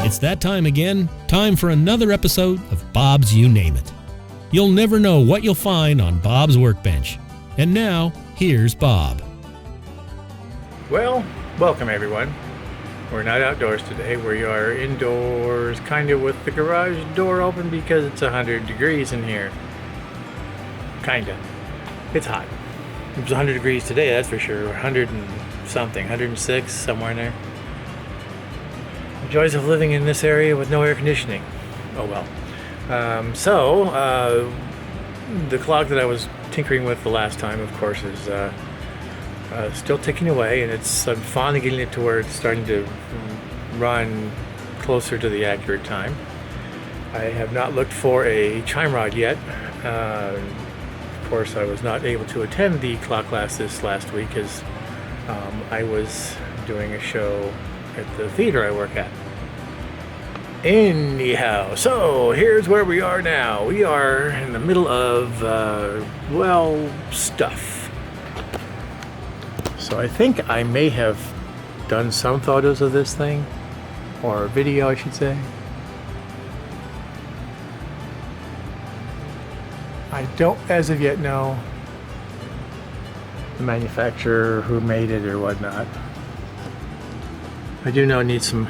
It's that time again, time for another episode of Bob's You Name It. You'll never know what you'll find on Bob's workbench. And now, here's Bob. Well, welcome everyone. We're not outdoors today. We are indoors, kind of with the garage door open because it's 100 degrees in here. Kinda. It's hot. It was 100 degrees today, that's for sure. 100 and something, 106, somewhere in there. The joys of living in this area with no air conditioning. Oh well. The clock that I was tinkering with the last time, of course, is still ticking away, and I'm finally getting it to where it's starting to run closer to the accurate time. I have not looked for a chime rod yet. Of course, I was not able to attend the clock class this last week because I was doing a show at the theater I work at. Anyhow, so here's where we are now. We are in the middle of, stuff. So I think I may have done some photos of this thing, or video I should say. I don't as of yet know the manufacturer who made it or whatnot. I do know it needs some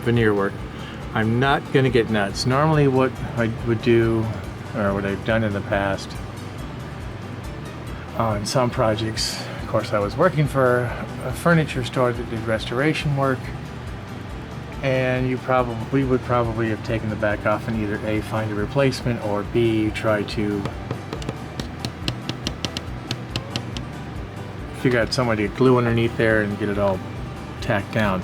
veneer work. I'm not going to get nuts. Normally what I would do, or what I've done in the past on some projects, of course I was working for a furniture store that did restoration work, and we would probably have taken the back off and either A, find a replacement, or B, try to figure out some way to get glue underneath there and get it all tacked down.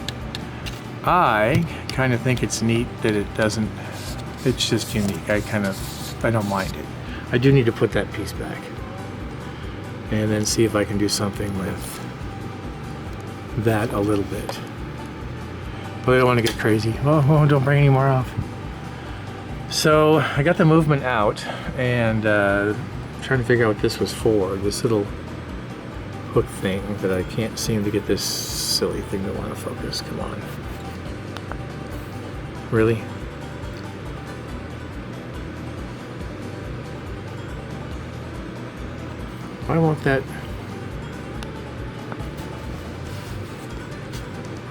I kind of think it's neat that it's just unique. I don't mind it. I do need to put that piece back and then see if I can do something with that a little bit. But I don't want to get crazy. Oh, don't bring any more off. So I got the movement out and trying to figure out what this was for. This little hook thing that I can't seem to get this silly thing to want to focus. Come on. Really? Why won't that?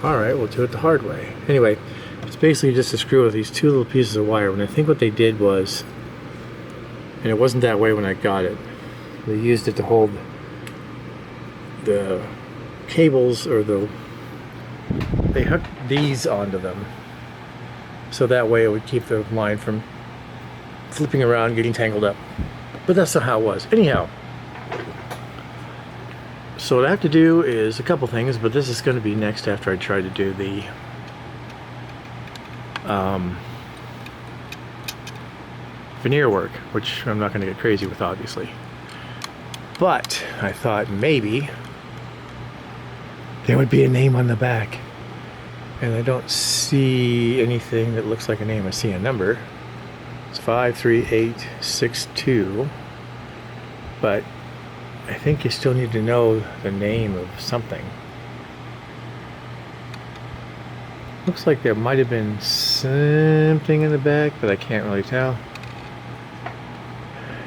Alright, we'll do it the hard way. Anyway, it's basically just a screw with these two little pieces of wire. And I think what they did was, and it wasn't that way when I got it, they used it to hold the cables, or they hooked these onto them. So that way it would keep the line from flipping around, getting tangled up. But that's not how it was. Anyhow, so what I have to do is a couple things, but this is going to be next after I try to do the veneer work, which I'm not going to get crazy with, obviously. But I thought maybe there would be a name on the back. And I don't see anything that looks like a name. I see a number. It's 53862. But I think you still need to know the name of something. Looks like there might have been something in the back, but I can't really tell.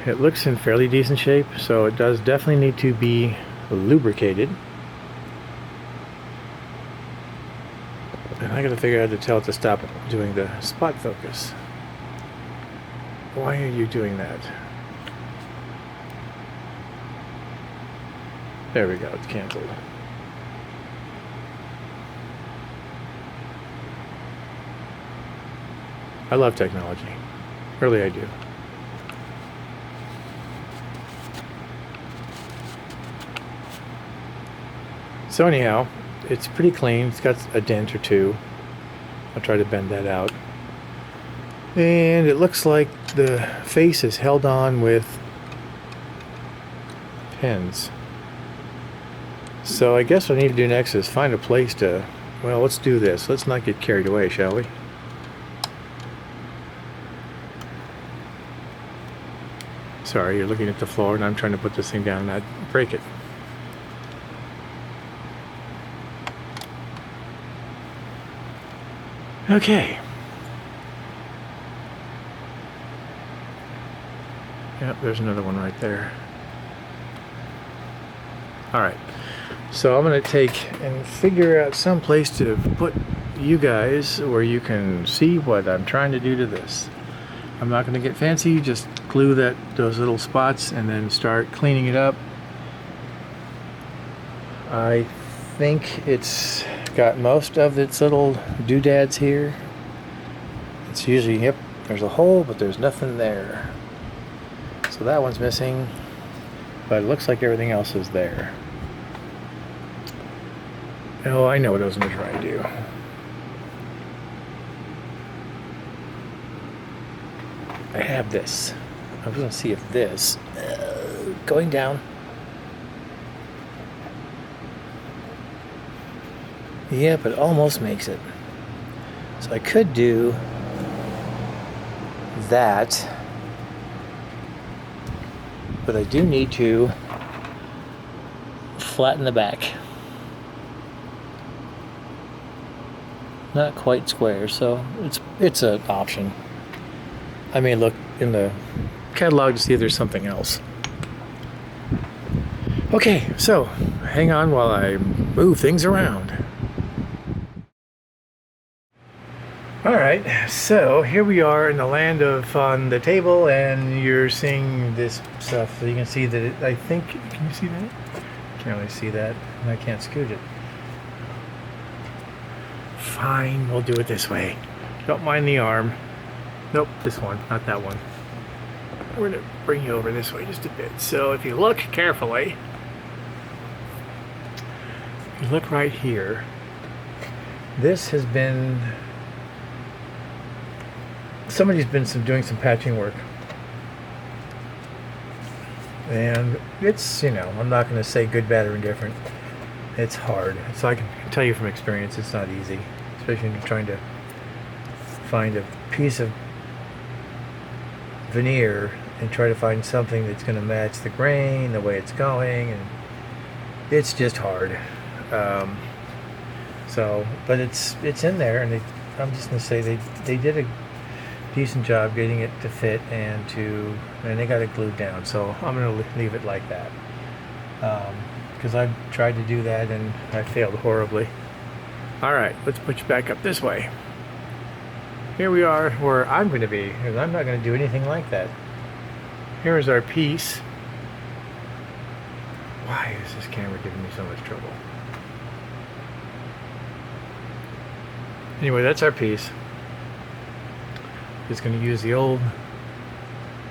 It looks in fairly decent shape, so it does definitely need to be lubricated. And I gotta figure out how to tell it to stop doing the spot focus. Why are you doing that? There we go, it's canceled. I love technology. Really, I do. So anyhow, it's pretty clean. It's got a dent or two. I'll try to bend that out. And it looks like the face is held on with pins. So I guess what I need to do next is find a place to, well, let's do this. Let's not get carried away, shall we? Sorry, you're looking at the floor and I'm trying to put this thing down and not break it. Okay. Yep, there's another one right there. All right. So I'm going to take and figure out some place to put you guys where you can see what I'm trying to do to this. I'm not going to get fancy, just glue those little spots and then start cleaning it up. I think it's got most of its little doodads here. It's usually, yep, there's a hole, but there's nothing there. So that one's missing, but it looks like everything else is there. Oh, I know what I was going to try to do. I have this. I was going to see if this, going down. Yep, it almost makes it. So I could do that, but I do need to flatten the back. Not quite square, so it's an option. I may look in the catalog to see if there's something else. Okay, so hang on while I move things around. Alright, so here we are in the land of on the table, and you're seeing this stuff. So you can see that I think, can you see that? Can't really see that, and I can't scoot it. Fine, we'll do it this way. Don't mind the arm. Nope, this one, not that one. We're going to bring you over this way just a bit. So if you look carefully, if you look right here, this has been, somebody's been doing some patching work. And it's, I'm not going to say good, bad, or indifferent. It's hard. So I can tell you from experience, it's not easy. Especially when you're trying to find a piece of veneer and try to find something that's going to match the grain, the way it's going, and it's just hard. But it's in there, and I'm just going to say they did a decent job getting it to fit, and they got it glued down. So I'm going to leave it like that, because I've tried to do that and I failed horribly. All right, let's put you back up this way. Here we are where I'm going to be, because I'm not going to do anything like that. Here is our piece. Why is this camera giving me so much trouble? Anyway, that's our piece. Just going to use the old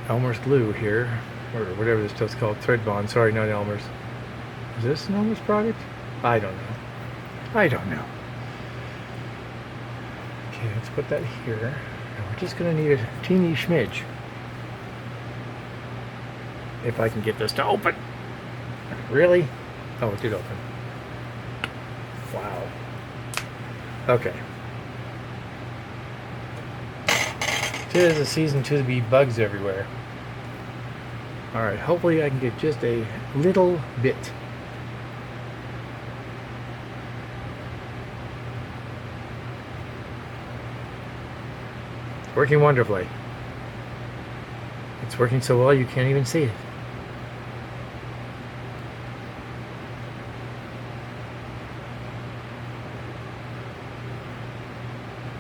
Elmer's glue here, or whatever this stuff's called, Thread Bond. Sorry, not Elmer's. Is this an Elmer's product? I don't know. Okay, let's put that here. And we're just going to need a teeny smidge. If I can get this to open. Really? Oh, it did open. Wow. Okay. 'Tis a season to be bugs everywhere. Alright, hopefully I can get just a little bit. It's working wonderfully. It's working so well you can't even see it.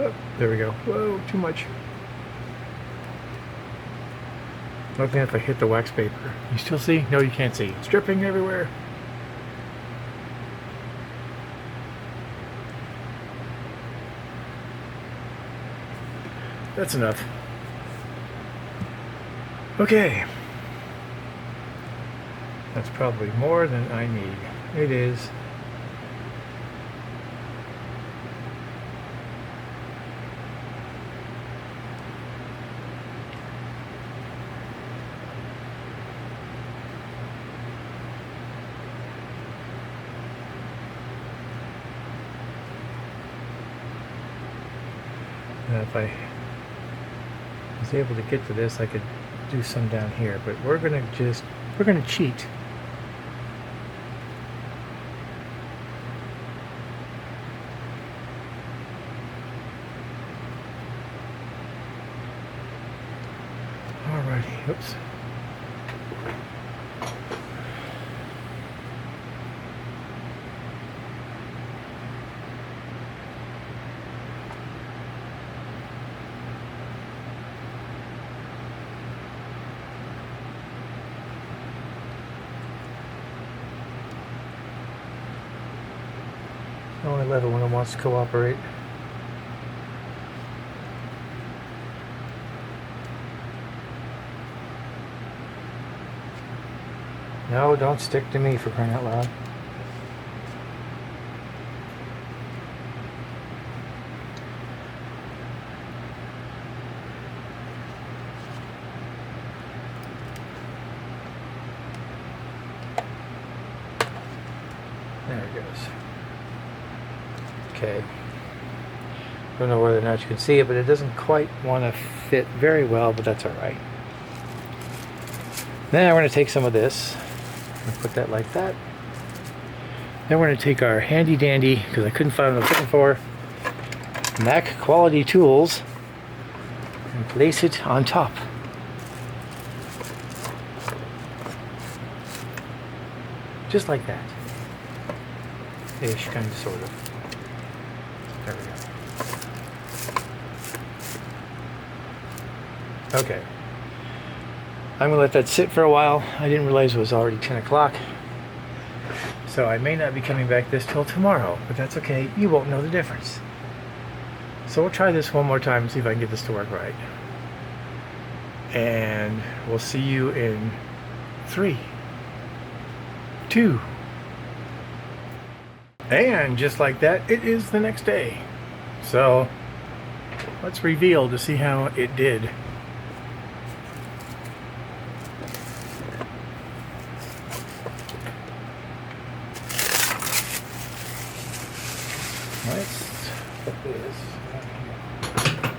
Oh, there we go. Whoa, too much. Looking if I hit the wax paper. You still see? No, you can't see. It's dripping everywhere. That's enough. Okay. That's probably more than I need. It is. And if I was able to get to this, I could do some down here, but we're gonna cheat. Oops. I only let it when it wants to cooperate. No, don't stick to me, for crying out loud. There it goes. Okay. Don't know whether or not you can see it, but it doesn't quite want to fit very well, but that's all right. Then we're going to take some of this and put that like that. Then we're going to take our handy dandy, because I couldn't find what I'm looking for, Mac quality tools, and place it on top. Just like that. Ish, kind of, sort of. There we go. Okay. I'm going to let that sit for a while. I didn't realize it was already 10 o'clock. So I may not be coming back this till tomorrow, but that's okay. You won't know the difference. So we'll try this one more time and see if I can get this to work right. And we'll see you in 3, 2. And just like that, it is the next day. So let's reveal to see how it did. Let's put this down here.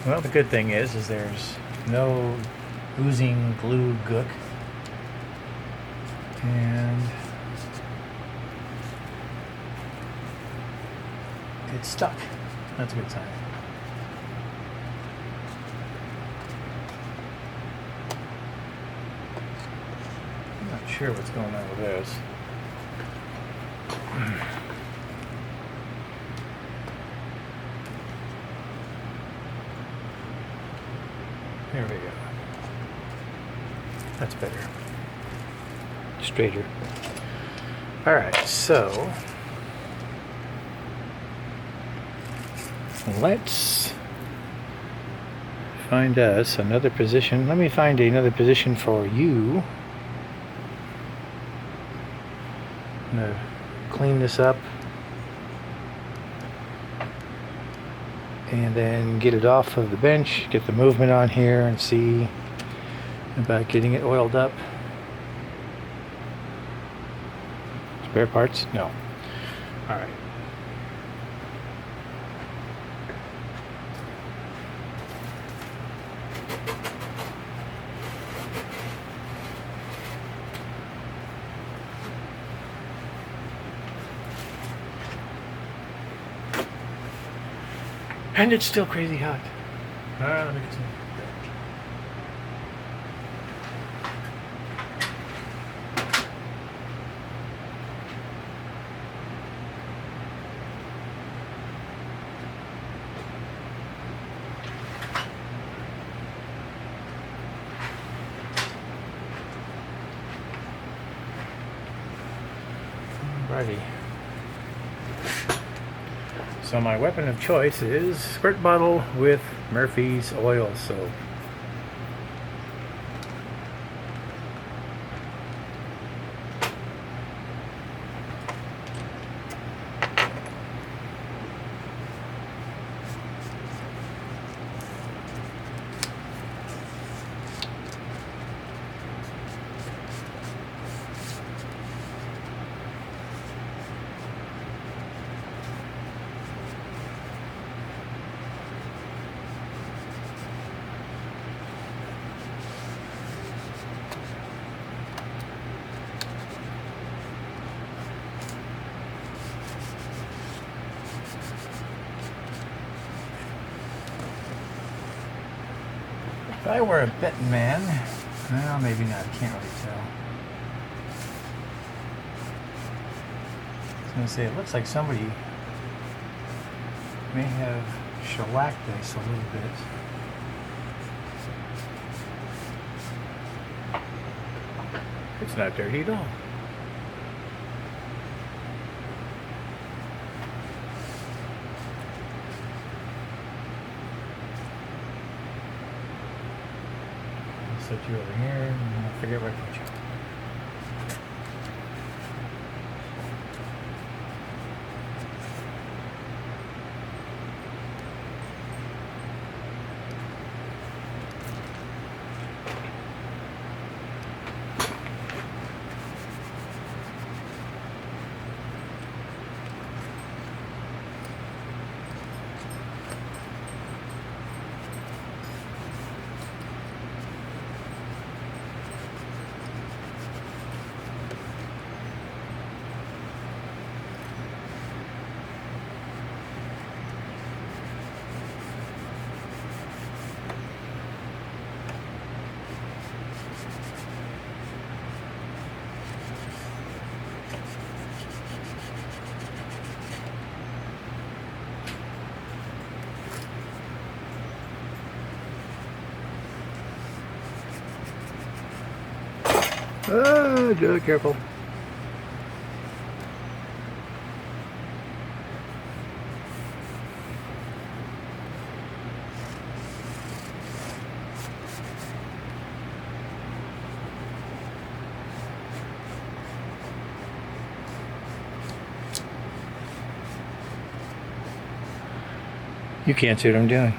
Well, the good thing is there's no oozing glue gook, and it's stuck. That's a good sign. I'm not sure what's going on with this. There we go. That's better. Straighter. Alright, so let's find us another position. Let me find another position for you. I'm going to clean this up and then get it off of the bench, get the movement on here, and see about getting it oiled up. Spare parts? No. Alright. And it's still crazy hot. Let me get some. Alrighty. So my weapon of choice is squirt bottle with Murphy's oil soap. I were a betting man, well, maybe not. I can't really tell. I was going to say, it looks like somebody may have shellacked this a little bit. It's not dirty at all. I'll set you over here and I'll figure out where to put you. Oh, do it careful. You can't see what I'm doing.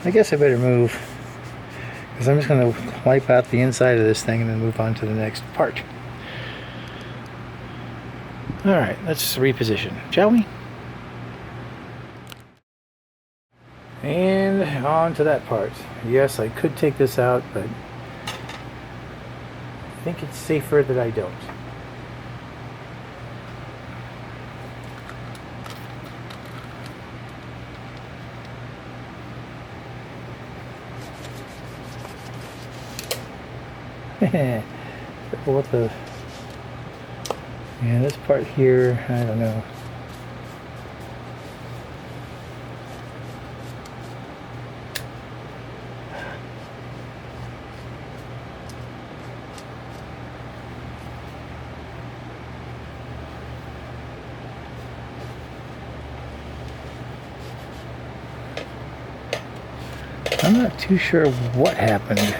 I guess I better move, because I'm just going to wipe out the inside of this thing and then move on to the next part. Alright, let's reposition, shall we? And on to that part. Yes, I could take this out, but I think it's safer that I don't. What the... Yeah, this part here, I don't know. I'm not too sure what happened.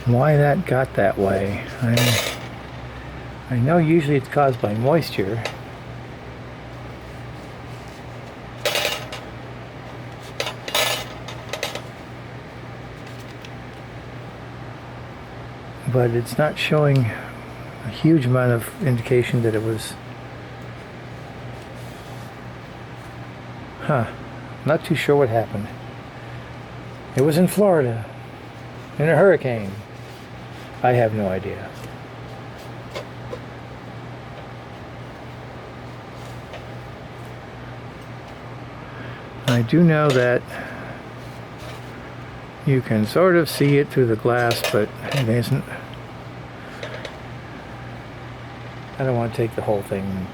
Why that got that way. I know usually it's caused by moisture. But it's not showing a huge amount of indication that it was... Not too sure what happened. It was in Florida. In a hurricane. I have no idea. I do know that you can sort of see it through the glass, but it isn't. I don't want to take the whole thing and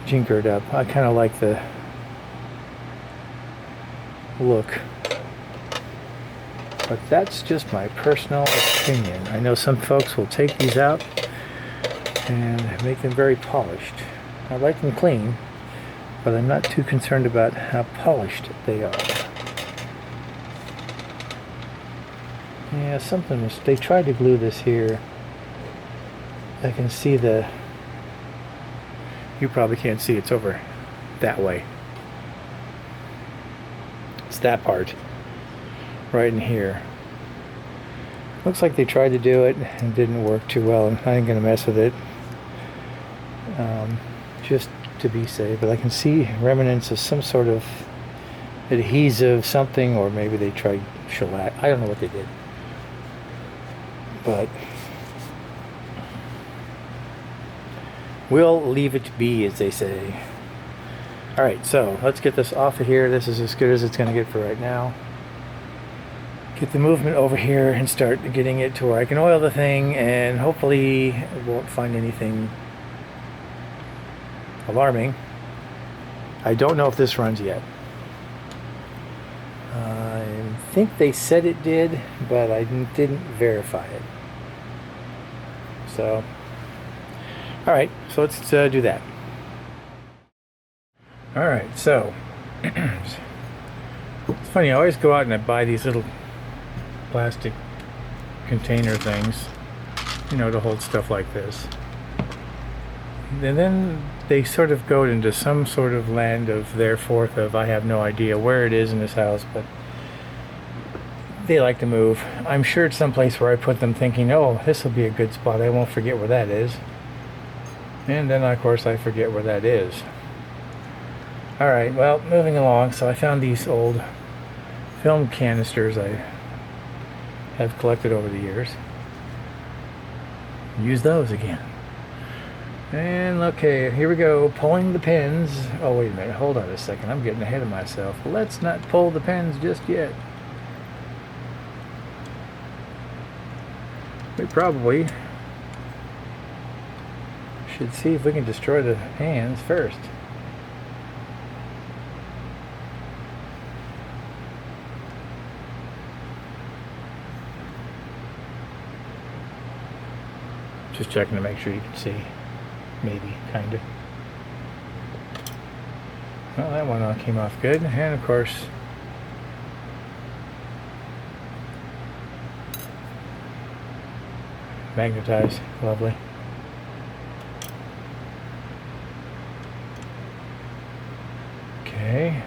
jinker it up. I kind of like the look. But that's just my personal opinion. I know some folks will take these out and make them very polished. I like them clean, but I'm not too concerned about how polished they are. Yeah, something was... They tried to glue this here. I can see the... You probably can't see, it's over that way. It's that part. Right in here. Looks like they tried to do it and didn't work too well. I ain't gonna mess with it. Just to be safe. But I can see remnants of some sort of adhesive something, or maybe they tried shellac. I don't know what they did. But we'll leave it be, as they say. Alright, so let's get this off of here. This is as good as it's going to get for right now. Get the movement over here and start getting it to where I can oil the thing, and hopefully I won't find anything alarming. I don't know if this runs yet. I think they said it did, but I didn't verify it. So, alright, so let's do that. Alright, so it's funny, I always go out and I buy these little plastic container things, you know, to hold stuff like this. And then they sort of go into some sort of land of their forth of, I have no idea where it is in this house, but they like to move. I'm sure it's someplace where I put them thinking, oh, this will be a good spot, I won't forget where that is. And then of course I forget where that is. Alright, well, moving along, so I found these old film canisters I have collected over the years. Use those again. And okay, here we go, pulling the pins. Oh, wait a minute, hold on a second, I'm getting ahead of myself. Let's not pull the pins just yet. We probably should see if we can destroy the hands first. Just checking to make sure you can see. Maybe, kind of. Well, that one all came off good. And of course, magnetized. Lovely. Okay.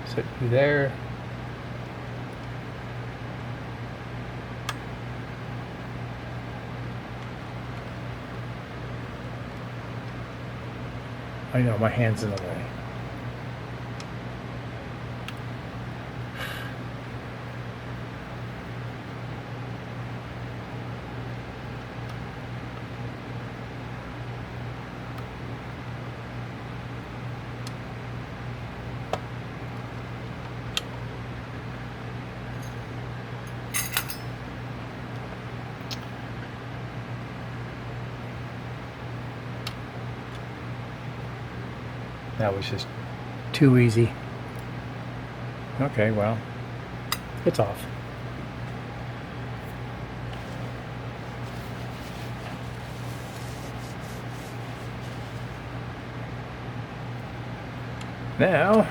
Set you there. I know, my hand's in the way. That was just too easy. Okay, well, it's off. Now,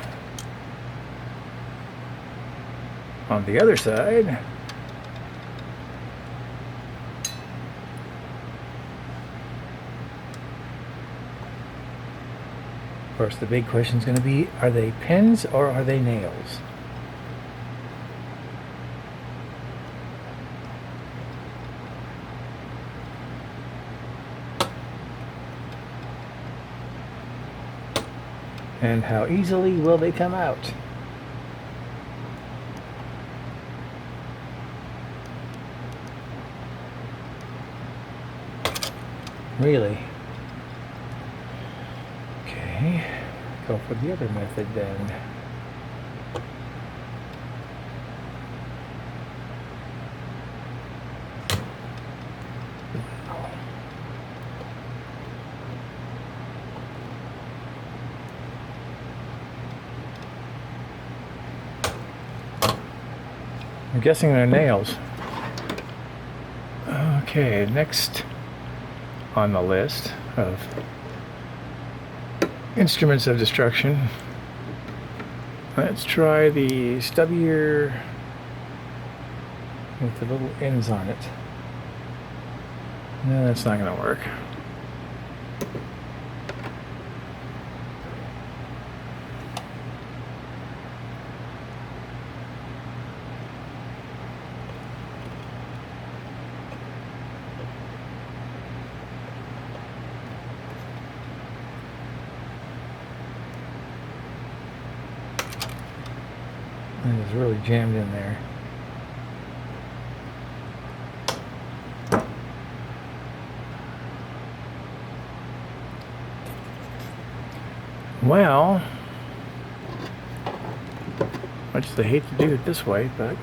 on the other side, of course, the big question is going to be, are they pins or are they nails? And how easily will they come out? Really? Okay, go for the other method then. I'm guessing they're nails. Okay, next on the list of instruments of destruction, let's try the stubbier with the little ends on it. No, that's not going to work. It is really jammed in there. Well, I just hate to do it this way, but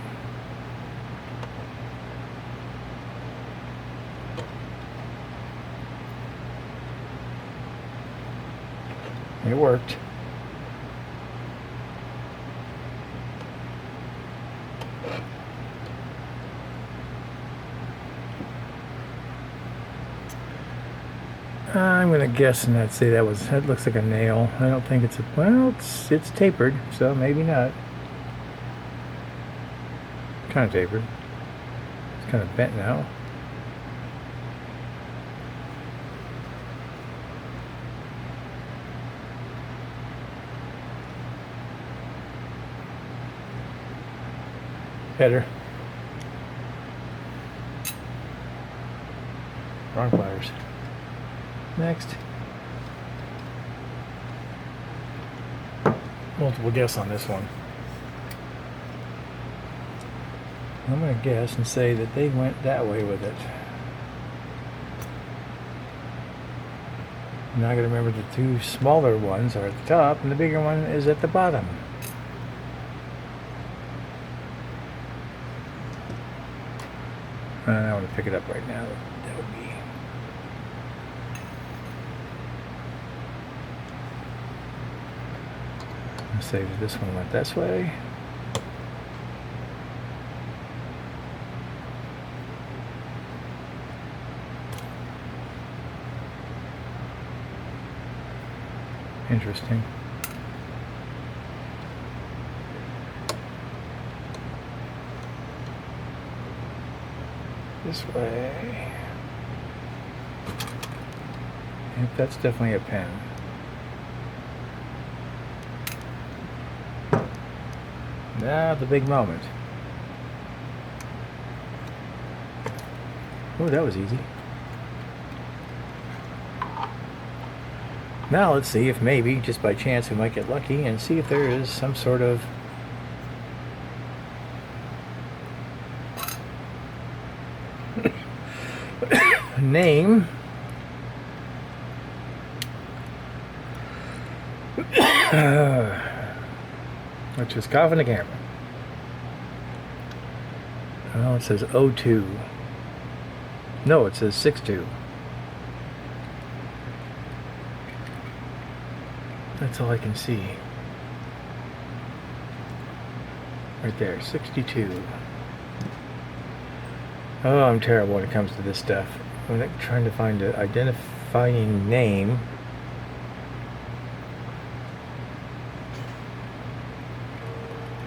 it worked. I'm gonna guess and say that looks like a nail. I don't think it's it's tapered, so maybe not. Kind of tapered. It's kind of bent now. Header. Wrong pliers. Next. Multiple guess on this one. I'm going to guess and say that they went that way with it. Now I got to remember the two smaller ones are at the top and the bigger one is at the bottom. And I want to pick it up right now. That would be. Let's say that this one went this way. Interesting. This way. Yep, that's definitely a pen. Now the big moment. Oh, that was easy. Now let's see if maybe, just by chance, we might get lucky and see if there is some sort of name which is coughing the camera. Oh, it says 02. No, it says 62. That's all I can see. Right there, 62. Oh, I'm terrible when it comes to this stuff. I'm trying to find an identifying name.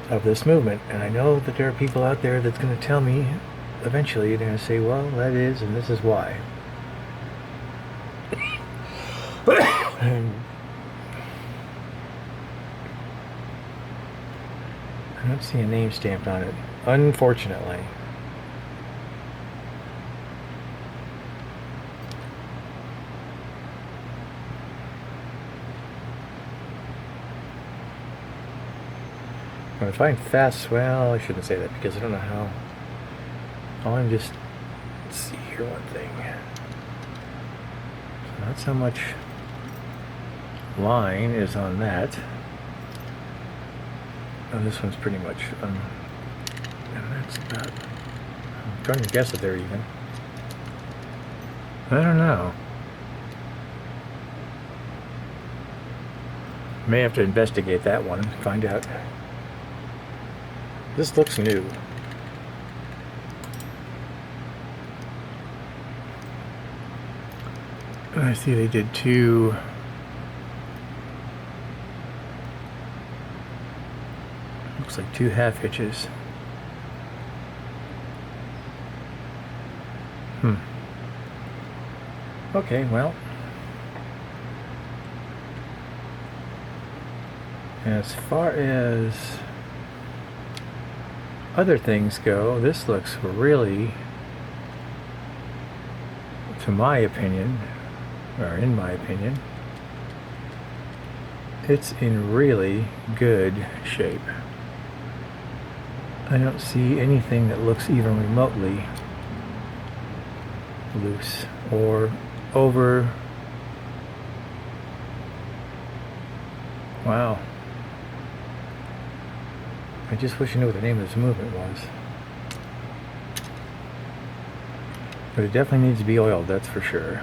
Of this movement, and I know that there are people out there that's going to tell me eventually. They're going to say, well, that is, and this is why. And I don't see a name stamped on it, unfortunately. When I find fast, well, I shouldn't say that because I don't know how. I'm just, let's see here one thing. So not so much line is on that. And this one's pretty much, and that's about, I'm trying to guess it there even. I don't know. May have to investigate that one, find out. This looks new. I see they did two. Looks like two half hitches. Okay, well. As far as other things go, this looks really, to my opinion, or in my opinion, it's in really good shape. I don't see anything that looks even remotely loose or over Wow. I just wish I knew what the name of this movement was. But it definitely needs to be oiled, that's for sure.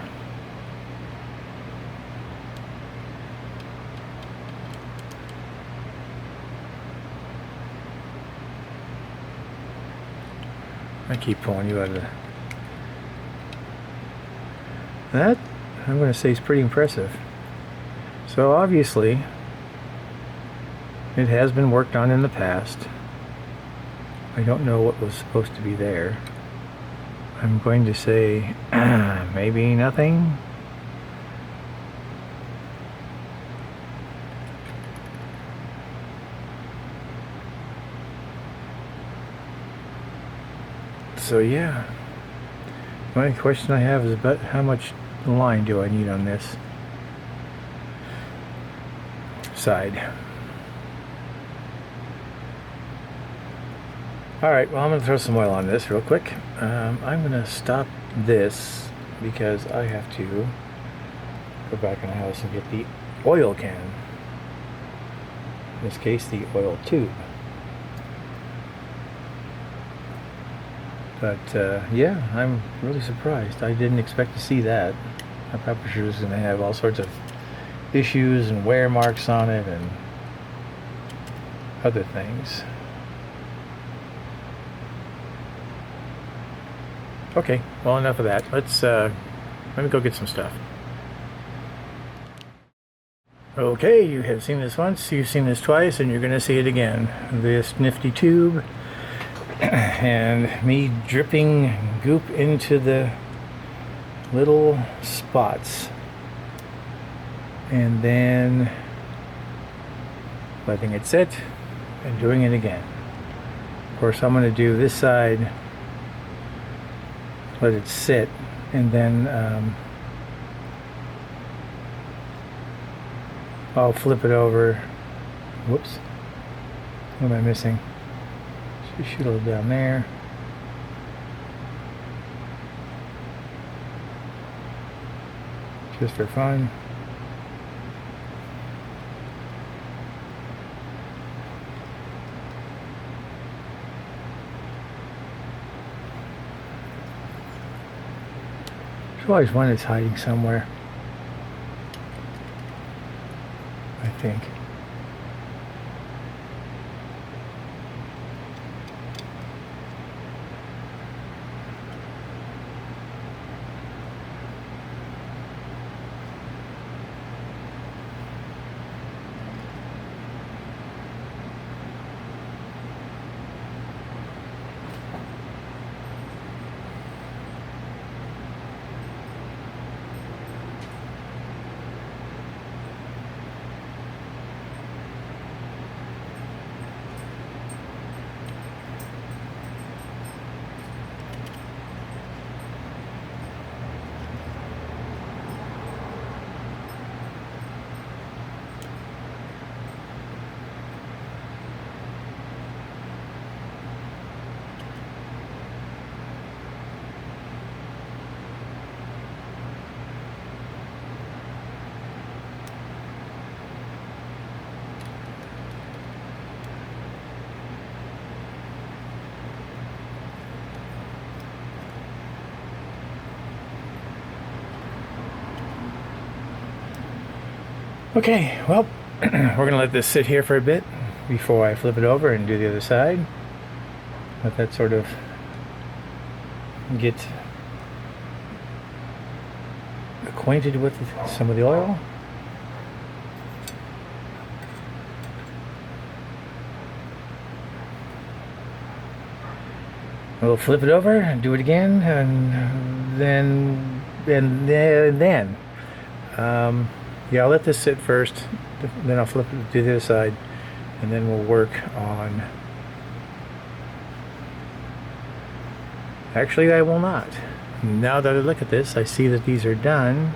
I keep pulling you out of the... That, I'm going to say, is pretty impressive. So obviously, it has been worked on in the past. I don't know what was supposed to be there. I'm going to say maybe nothing. So yeah, the only question I have is about how much line do I need on this side. Alright, well, I'm going to throw some oil on this real quick. I'm going to stop this because I have to go back in the house and get the oil can. In this case, the oil tube. But yeah, I'm really surprised. I didn't expect to see that. I probably sure was going to have all sorts of issues and wear marks on it and other things. Okay, well, enough of that. Let me go get some stuff. Okay, you have seen this once, you've seen this twice, and you're going to see it again. This nifty tube and me dripping goop into the little spots and then letting it sit and doing it again. Of course, I'm going to do this side, let it sit, and then I'll flip it over. Whoops, what am I missing? Shoot a little down there. Just for fun. There's always one that's hiding somewhere, I think. Okay, well, we're going to let this sit here for a bit before I flip it over and do the other side. Let that sort of get acquainted with some of the oil. We'll flip it over and do it again, and then yeah, I'll let this sit first, then I'll flip it to the other side, and then we'll work on... Actually, I will not. Now that I look at this, I see that these are done.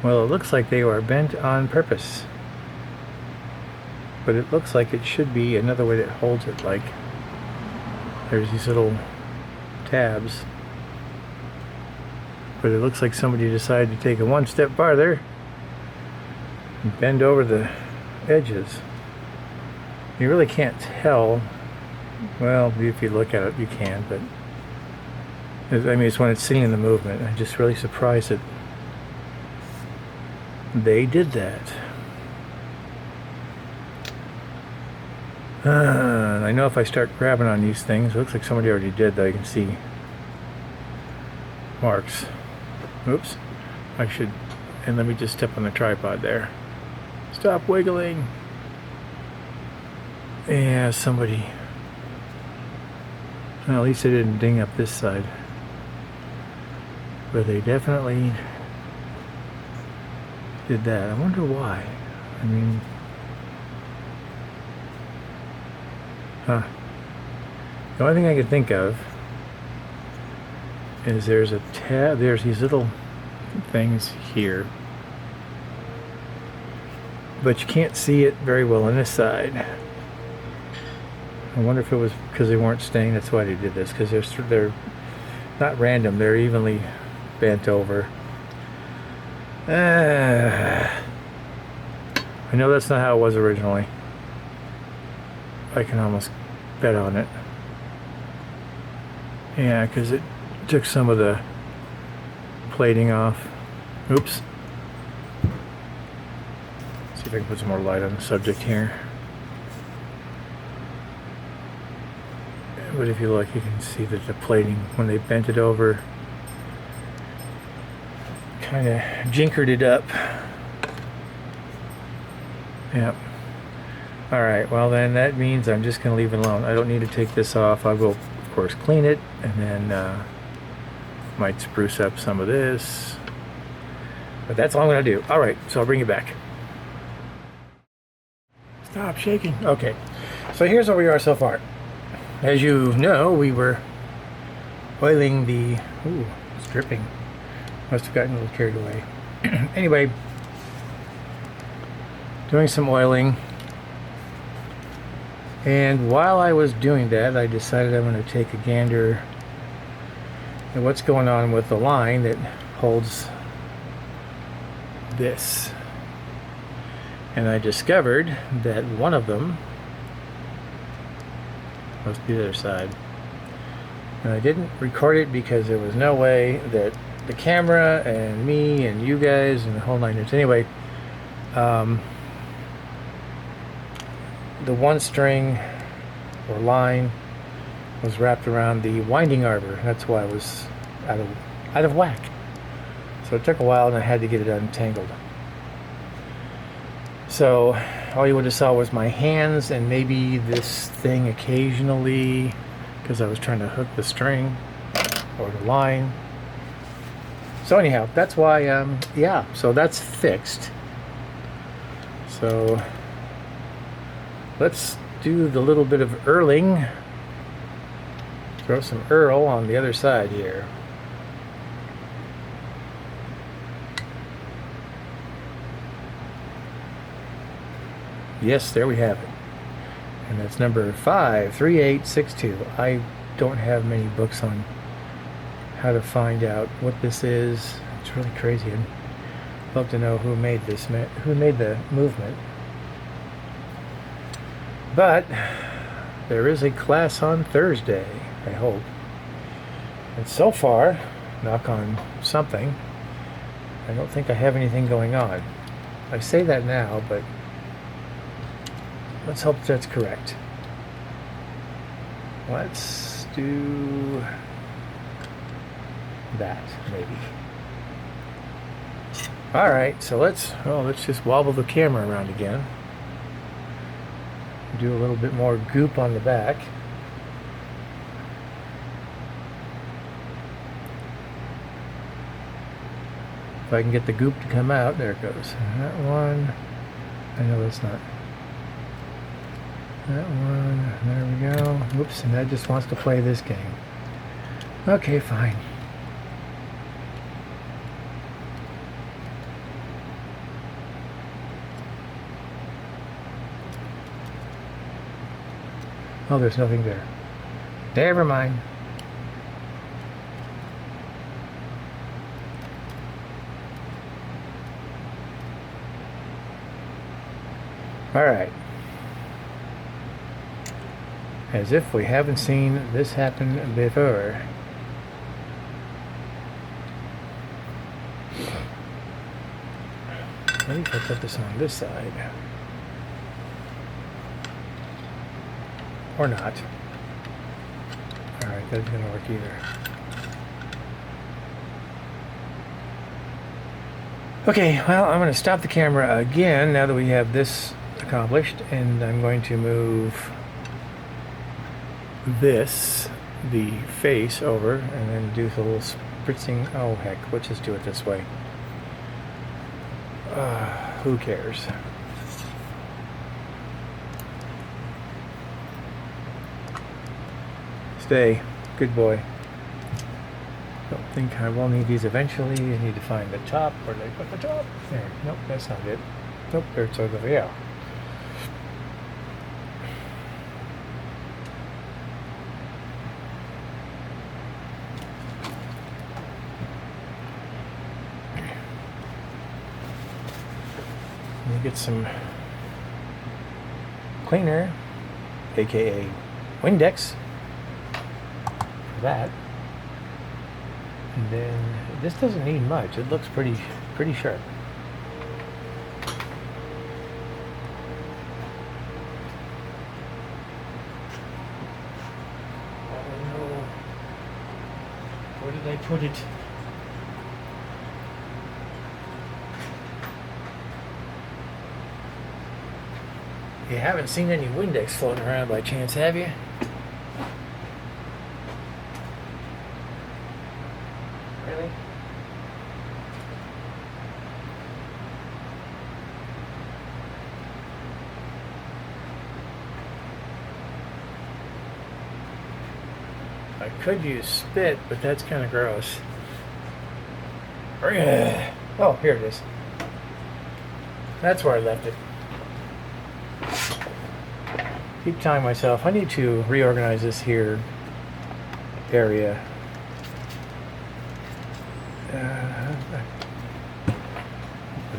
Well, it looks like they were bent on purpose. But it looks like it should be another way that holds it, like there's these little tabs. But it looks like somebody decided to take it one step farther bend over the edges. You really can't tell. Well, if you look at it, you can, but I mean, it's when it's seen in the movement. I'm just really surprised that they did that. And I know if I start grabbing on these things, it looks like somebody already did, though. You can see marks. Oops. I should, and let me just step on the tripod there. Stop wiggling. Yeah, somebody. Well, at least they didn't ding up this side. But they definitely did that. I wonder why. I mean, the only thing I could think of is there's a tab, there's these little things here, but you can't see it very well on this side. I wonder if it was because they weren't staying, that's why they did this, because they're not random, they're evenly bent over. I know that's not how it was originally. I can almost bet on it. Yeah, because it took some of the plating off. Oops. See if I can put some more light on the subject here. But if you look, you can see that the plating, when they bent it over, kind of jinkered it up. Yep. Alright, well then that means I'm just going to leave it alone. I don't need to take this off. I will, of course, clean it, and then might spruce up some of this. But that's all I'm going to do. Alright, so I'll bring you back. Stop shaking. Okay, so here's where we are so far. As you know, we were oiling the... Ooh, it's dripping. Must have gotten a little carried away. Anyway, doing some oiling. And while I was doing that, I decided I'm going to take a gander at what's going on with the line that holds this. And I discovered that one of them must be the other side. And I didn't record it because there was no way that the camera and me and you guys and the whole nine yards. Anyway, the one string or line was wrapped around the winding arbor. That's why it was out of whack. So it took a while and I had to get it untangled. So all you would have saw was my hands and maybe this thing occasionally, because I was trying to hook the string or the line. So anyhow, that's why, yeah, so that's fixed. So let's do the little bit of earling. Throw some Earl on the other side here. Yes, there we have it. And that's number 53862. I don't have many books on how to find out what this is. It's really crazy. I'd love to know who made this, who made the movement. But there is a class on Thursday, I hope. And so far, knock on something, I don't think I have anything going on. I say that now, but let's hope that's correct. Let's do that, maybe. Alright, so let's just wobble the camera around again. Do a little bit more goop on the back. If I can get the goop to come out, there it goes. That one, I know that's not. That one, there we go. Whoops, and that just wants to play this game. Okay, fine. Oh, there's nothing there. Never mind. All right. As if we haven't seen this happen before. Maybe if I put this on this side. Or not. Alright, that's gonna work either. Okay, well, I'm gonna stop the camera again now that we have this accomplished, and I'm going to move this, the face, over, and then do a little spritzing. Oh heck, let's just do it this way. Who cares? Stay. Good boy. Don't think I will need these eventually. I need to find the top. Where did I put the top? There. Nope, that's not it. Nope, there's over. Yeah. Let me get some cleaner, aka Windex, for that. And then this doesn't need much. It looks pretty sharp. Oh no! Where did I put it? You haven't seen any Windex floating around by chance, have you? Really? I could use spit, but that's kind of gross. Oh, here it is. That's where I left it. Keep telling myself I need to reorganize this here area.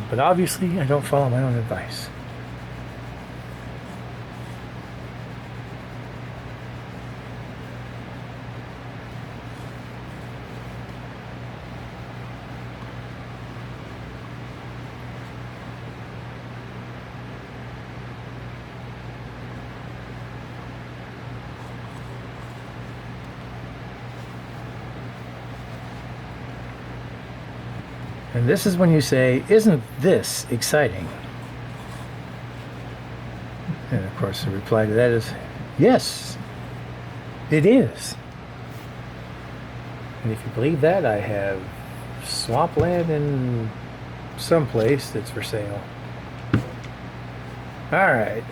But obviously I don't follow my own advice. And this is when you say, isn't this exciting? And of course the reply to that is, yes, it is. And if you believe that, I have swampland in some place that's for sale. All right.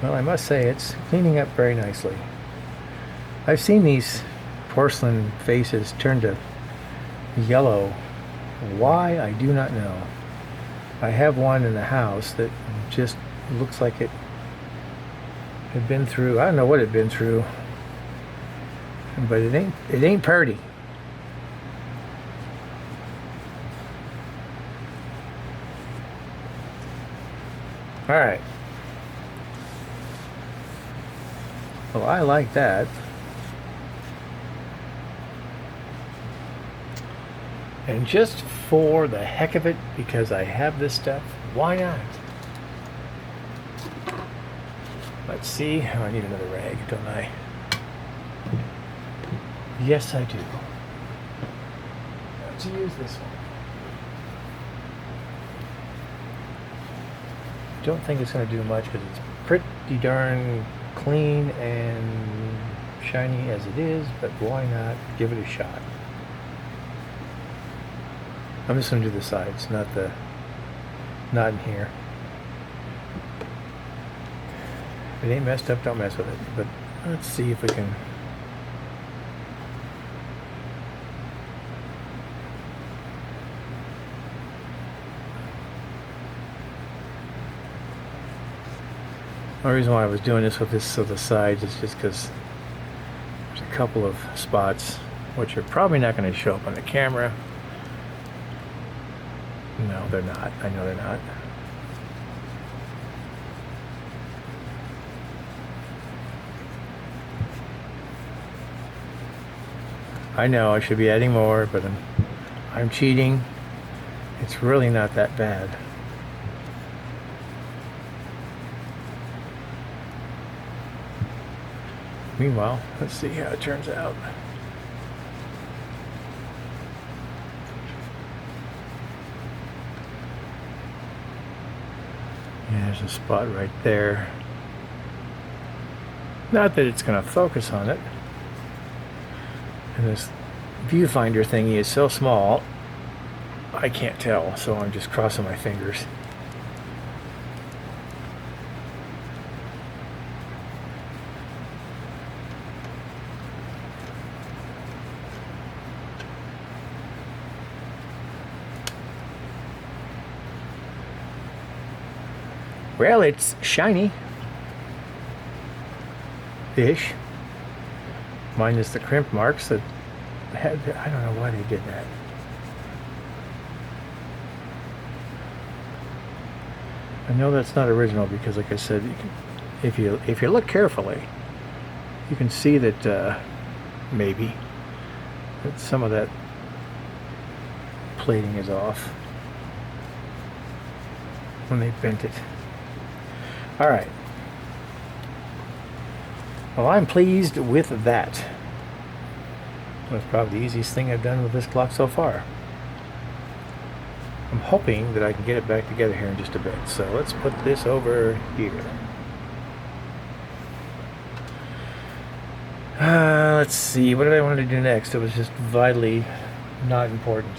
Well, I must say it's cleaning up very nicely. I've seen these porcelain faces turn to yellow. Why, I do not know. I have one in the house that just looks like it had been through, I don't know what it had been through, but it ain't pretty. All right. Well, I like that. And just for the heck of it, because I have this stuff, why not? Let's see. Oh, I need another rag, don't I? Yes, I do. Let's use this one. Don't think it's going to do much because it's pretty darn clean and shiny as it is, but why not give it a shot? I'm just going to do the sides, not in here. If it ain't messed up, don't mess with it. But let's see if we can. The reason why I was doing this with this of the sides is just because there's a couple of spots which are probably not going to show up on the camera. No, they're not. I know they're not. I know I should be adding more, but I'm cheating. It's really not that bad. Meanwhile, let's see how it turns out. Yeah, there's a spot right there. Not that it's going to focus on it. And this viewfinder thingy is so small, I can't tell, so I'm just crossing my fingers. Well, it's shiny. Ish. Minus the crimp marks that had, I don't know why they did that. I know that's not original because, like I said, if you look carefully, you can see that maybe that some of that plating is off when they bent it. All right. Well, I'm pleased with that. That's probably the easiest thing I've done with this clock so far. I'm hoping that I can get it back together here in just a bit. So let's put this over here. Let's see, what did I want to do next? It was just vitally not important.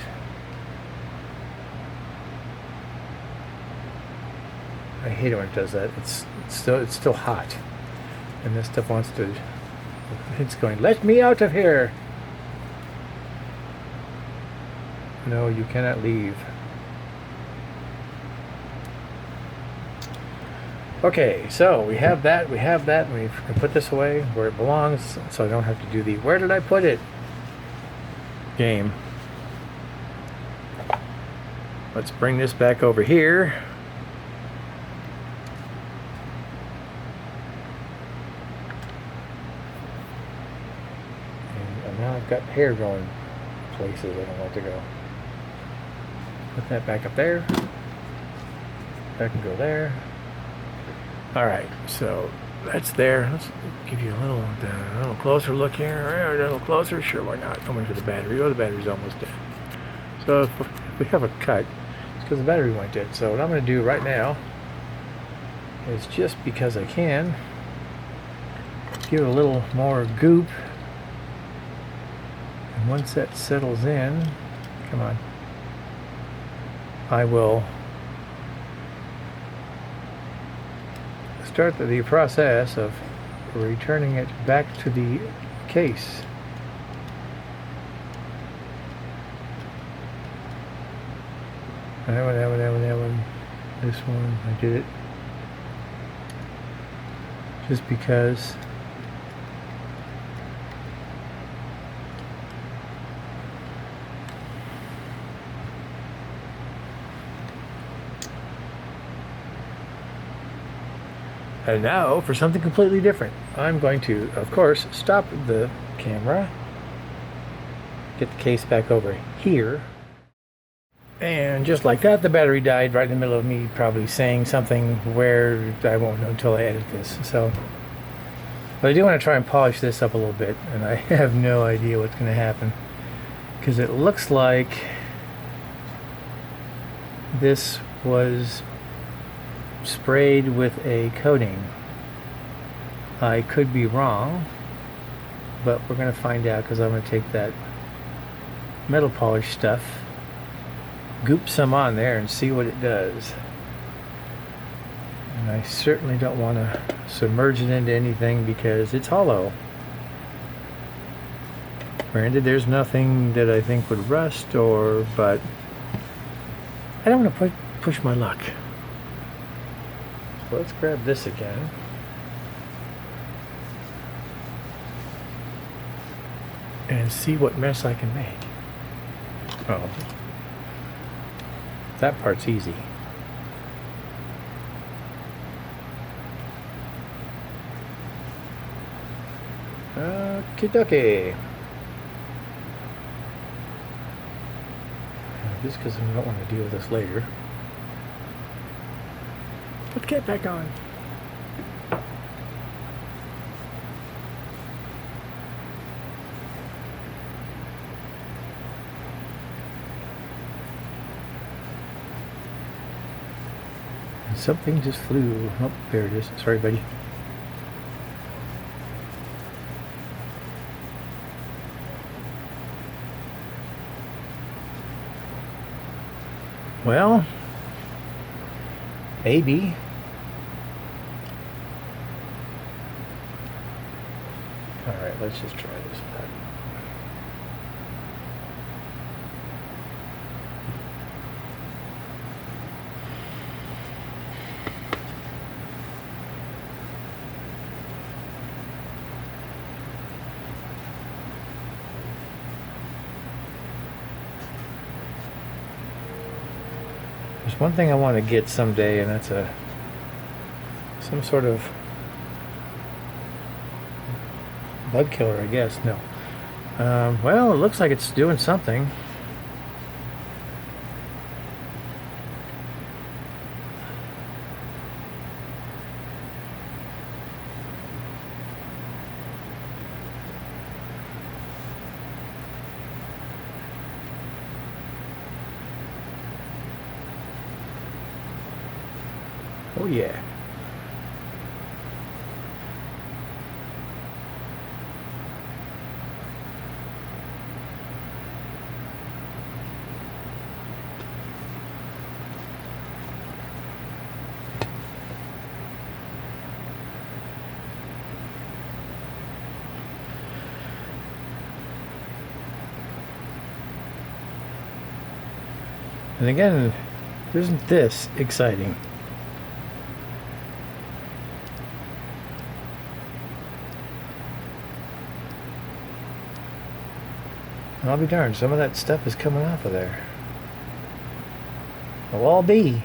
I hate it when it does that. It's still hot. And this stuff wants to, it's going, let me out of here. No, you cannot leave. Okay, so we have that, we can put this away where it belongs, so I don't have to do the, where did I put it? Game. Let's bring this back over here. And now I've got hair going places I don't want to go. Put that back up there. That can go there. Alright, so that's there. Let's give you a little closer look here. A little closer. Sure, why not? I'm going for the battery. Oh, the battery's almost dead. So if we have a cut, it's because the battery went dead. So what I'm going to do right now is, just because I can, give it a little more goop. And once that settles in, come on, I will start the process of returning it back to the case. That one. This one, I did it just because and now for something completely different. I'm going to, of course, stop the camera, get the case back over here, and just like that, the battery died right in the middle of me probably saying something where I won't know until I edit this. So, but I do want to try and polish this up a little bit, and I have no idea what's going to happen, because it looks like this was sprayed with a coating. I could be wrong, but we're going to find out, because I'm going to take that metal polish stuff, goop some on there, and see what it does. And I certainly don't want to submerge it into anything because it's hollow. Granted, there's nothing that I think would rust, but I don't want to push my luck. So let's grab this again. and see what mess I can make. Oh, that part's easy. Okie dokie. Just because I don't want to deal with this later. Put the cap back on. And something just flew. Oh, there it is. Sorry, buddy. Well, maybe. All right, let's just try this part. There's one thing I want to get someday, and that's some sort of bug killer, I guess. No. Well, it looks like it's doing something. Oh yeah. And again, isn't this exciting? I'll be darned, some of that stuff is coming off of there. It'll all be.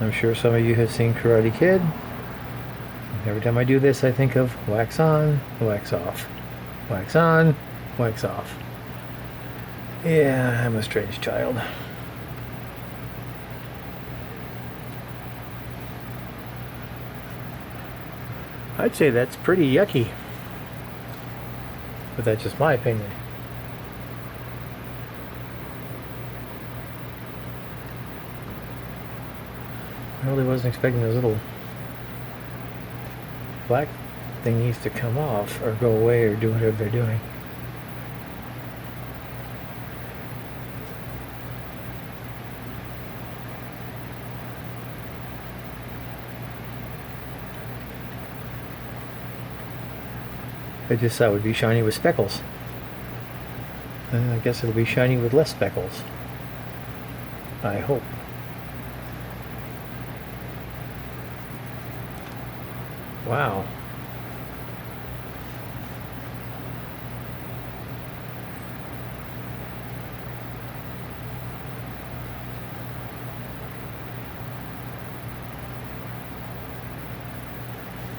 I'm sure some of you have seen Karate Kid. Every time I do this, I think of wax on, wax off. Wax on, wax off. Yeah, I'm a strange child. I'd say that's pretty yucky. But that's just my opinion. I really wasn't expecting those little black thingies to come off or go away or do whatever they're doing. I just thought it would be shiny with speckles. And I guess it'll be shiny with less speckles. I hope. Wow.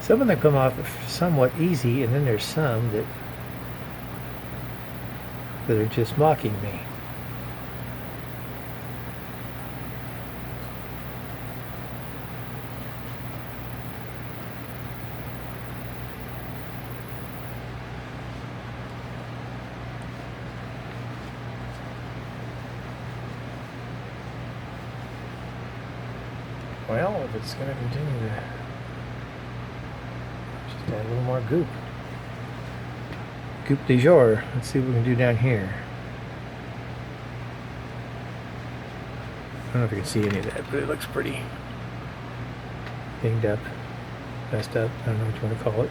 Some of them come off somewhat easy, and then there's some that are just mocking me. Well, if it's going to continue to just add a little more goop. Goop du jour. Let's see what we can do down here. I don't know if you can see any of that, but it looks pretty dinged up, messed up. I don't know what you want to call it.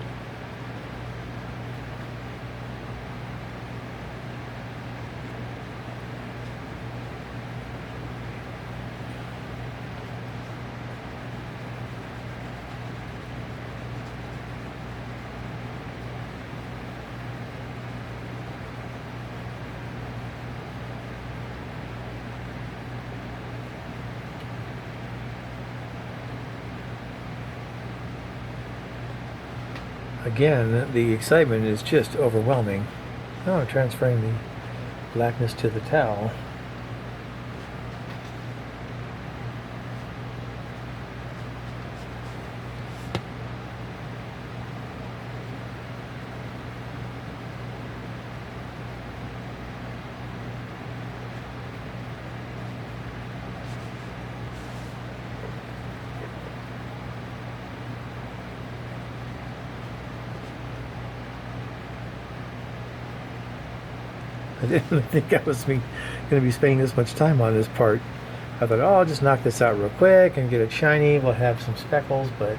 again, the excitement is just overwhelming. Now I'm transferring the blackness to the towel. I didn't think I was going to be spending this much time on this part. I thought, oh, I'll just knock this out real quick and get it shiny. We'll have some speckles, but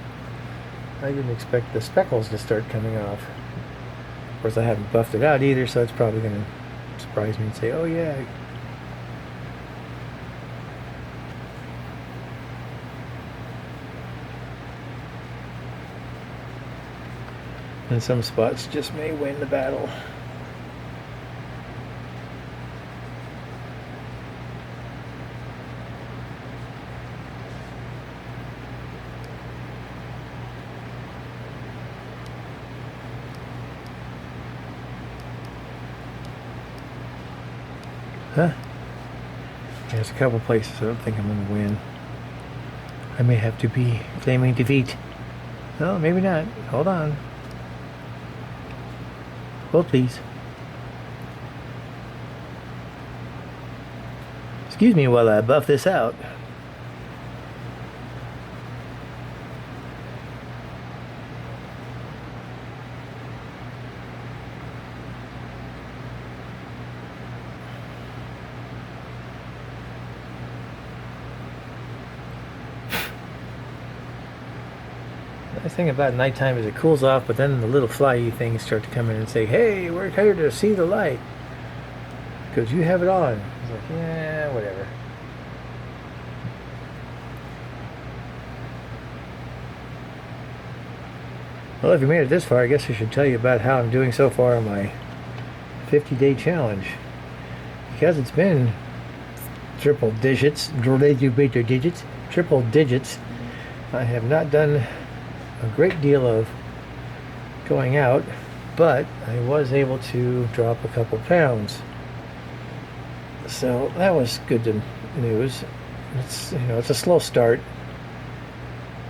I didn't expect the speckles to start coming off. Of course, I haven't buffed it out either, so it's probably going to surprise me and say, oh, yeah. And some spots just may win the battle. Huh? There's a couple places I don't think I'm going to win. I may have to be claiming defeat. No, maybe not. Hold on. Hold, please. Excuse me while I buff this out. The thing about nighttime is it cools off, but then the little flyy things start to come in and say, hey, we're here to see the light. Because you have it on. It's like, yeah, whatever. Well, if you made it this far, I guess I should tell you about how I'm doing so far on my 50-day challenge. Because it's been triple digits, I have not done a great deal of going out, but I was able to drop a couple pounds. So that was good news. It's, it's a slow start,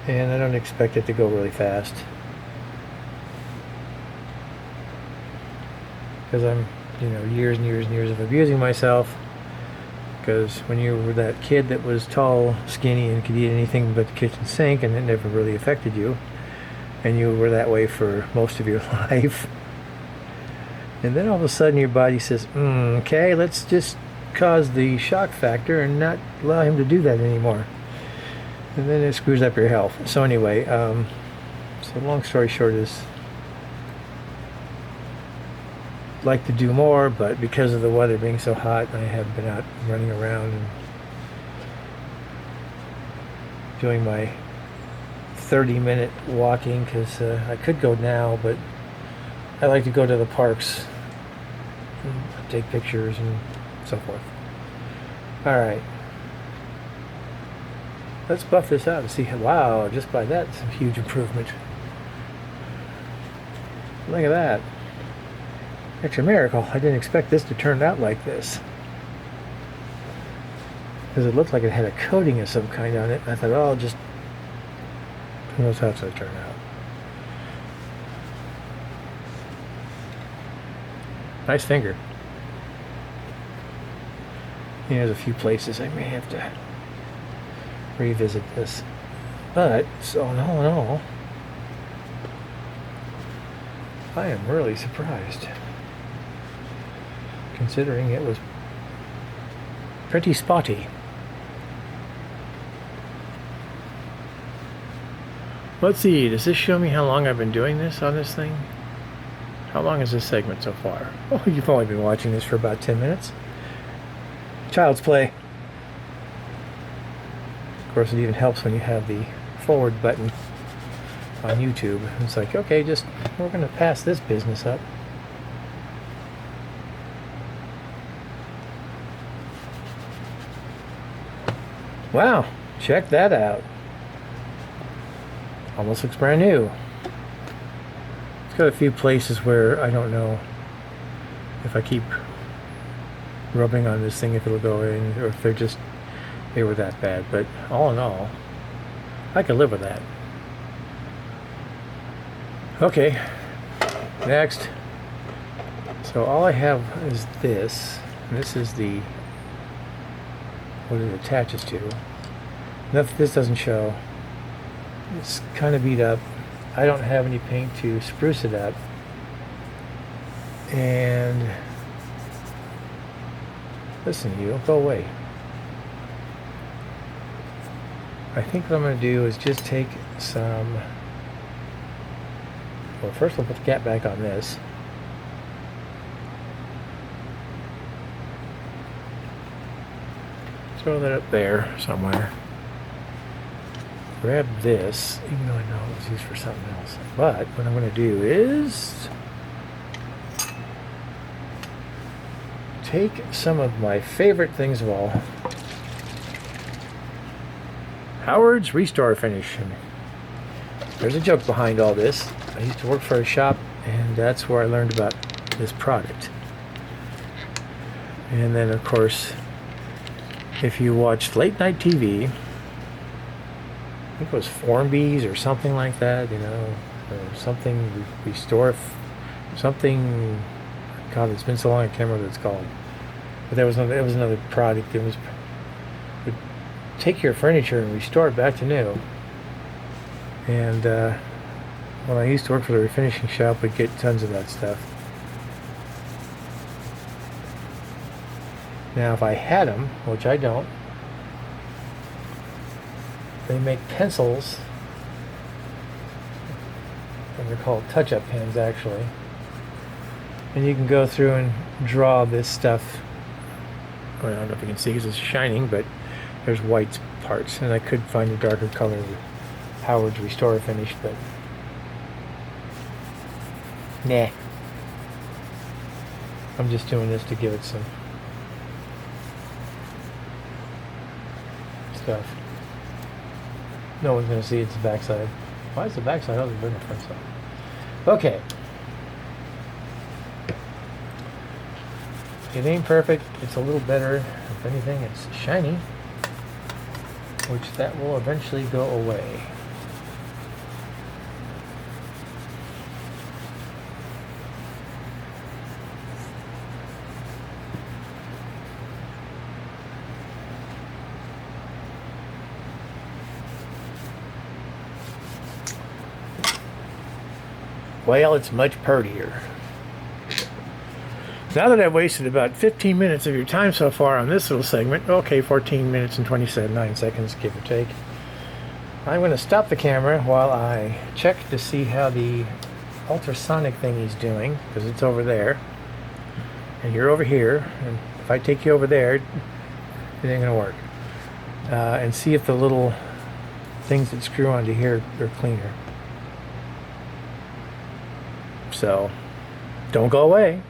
and I don't expect it to go really fast. Because I'm, years and years and years of abusing myself. Because when you were that kid that was tall, skinny, and could eat anything but the kitchen sink, and it never really affected you, and you were that way for most of your life, and then all of a sudden your body says, okay, let's just cause the shock factor and not allow him to do that anymore, and then it screws up your health. So anyway, so long story short is, like to do more, but because of the weather being so hot, I haven't been out running around and doing my 30-minute walking, because I could go now, but I like to go to the parks and take pictures and so forth. Alright, let's buff this out and see how, wow, just by that, it's a huge improvement. Look at that. It's a miracle. I didn't expect this to turn out like this, because it looked like it had a coating of some kind on it. I thought, oh, just who knows how it's going to turn out. Nice finger. There's a few places I may have to revisit this, but so all in all, I am really surprised, considering it was pretty spotty. Let's see, does this show me how long I've been doing this on this thing? How long is this segment so far? Oh, you've only been watching this for about 10 minutes. Child's play. Of course, it even helps when you have the forward button on YouTube. It's like, okay, we're going to pass this business up. Wow, check that out. Almost looks brand new. It's got a few places where I don't know if I keep rubbing on this thing if it'll go in, or if they were that bad. But all in all, I could live with that. Okay, next. So all I have is this, and this is what it attaches to. This doesn't show. It's kind of beat up. I don't have any paint to spruce it up. And listen, you don't go away. I think what I'm going to do is just take some. Well, first we'll put the cap back on this. Throw that up there somewhere. Grab this, even though I know it was used for something else. But what I'm going to do is take some of my favorite things of all. Howard's Restore Finish. And there's a joke behind all this. I used to work for a shop, and that's where I learned about this product. And then, of course, if you watched late night TV, I think it was Formbees or something like that, you know, or something, Restore, something, God, it's been so long I can't remember what it's called. But it was another product. It would take your furniture and restore it back to new. And when I used to work for the refinishing shop, we'd get tons of that stuff. Now, if I had them, which I don't, they make pencils, and they're called touch-up pens, actually. And you can go through and draw this stuff. Well, I don't know if you can see because it's shining, but there's white parts, and I could find a darker color with Howard's Restore Finish, but nah. I'm just doing this to give it some stuff. No one's going to see it's the backside. Why is the backside other than the front side? Okay. It ain't perfect. It's a little better. If anything, it's shiny, which that will eventually go away. Well, it's much prettier. Now that I've wasted about 15 minutes of your time so far on this little segment, okay, 14 minutes and 29 seconds, give or take, I'm going to stop the camera while I check to see how the ultrasonic thing is doing, because it's over there, and you're over here, and if I take you over there, it ain't going to work. And see if the little things that screw onto here are cleaner. So, don't go away.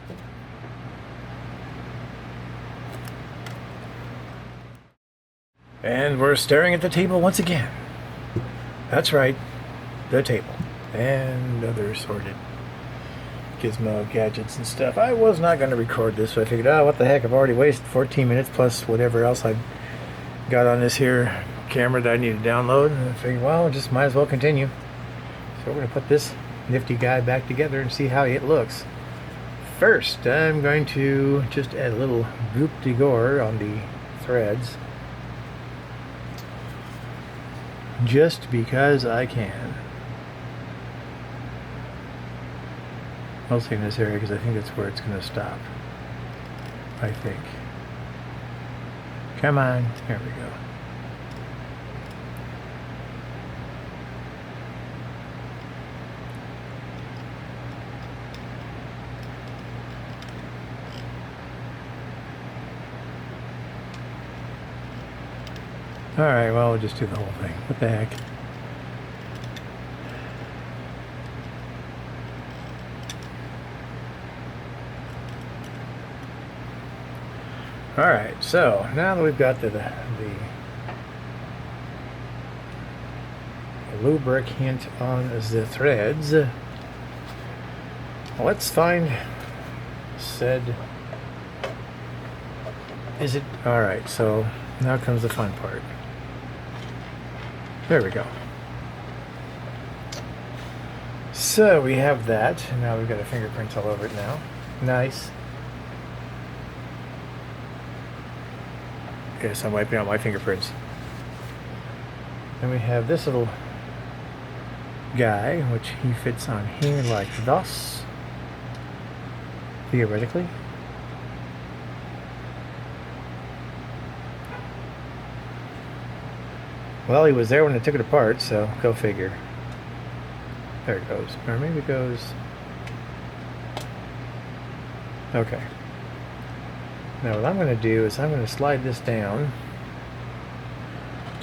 And we're staring at the table once again. That's right, the table. And other assorted gizmo gadgets and stuff. I was not going to record this, so I figured, what the heck, I've already wasted 14 minutes plus whatever else I've got on this here camera that I need to download. And I figured, well, just might as well continue. So we're going to put this nifty guy back together and see how it looks. First, I'm going to just add a little goop de gore on the threads, just because I can. Mostly in this area because I think that's where it's going to stop. I think. Come on, here we go. Alright, well, we'll just do the whole thing. What the heck? Alright, so now that we've got the lubricant on the threads, let's find said. Is it all right? So now comes the fun part. There we go. So we have that, and now we've got a fingerprint all over it now. Nice. Yes, I'm wiping out my fingerprints. Then we have this little guy, which he fits on here like thus, theoretically. Well, he was there when I took it apart, so go figure. There it goes. Or maybe it goes... Okay. Now what I'm going to do is I'm going to slide this down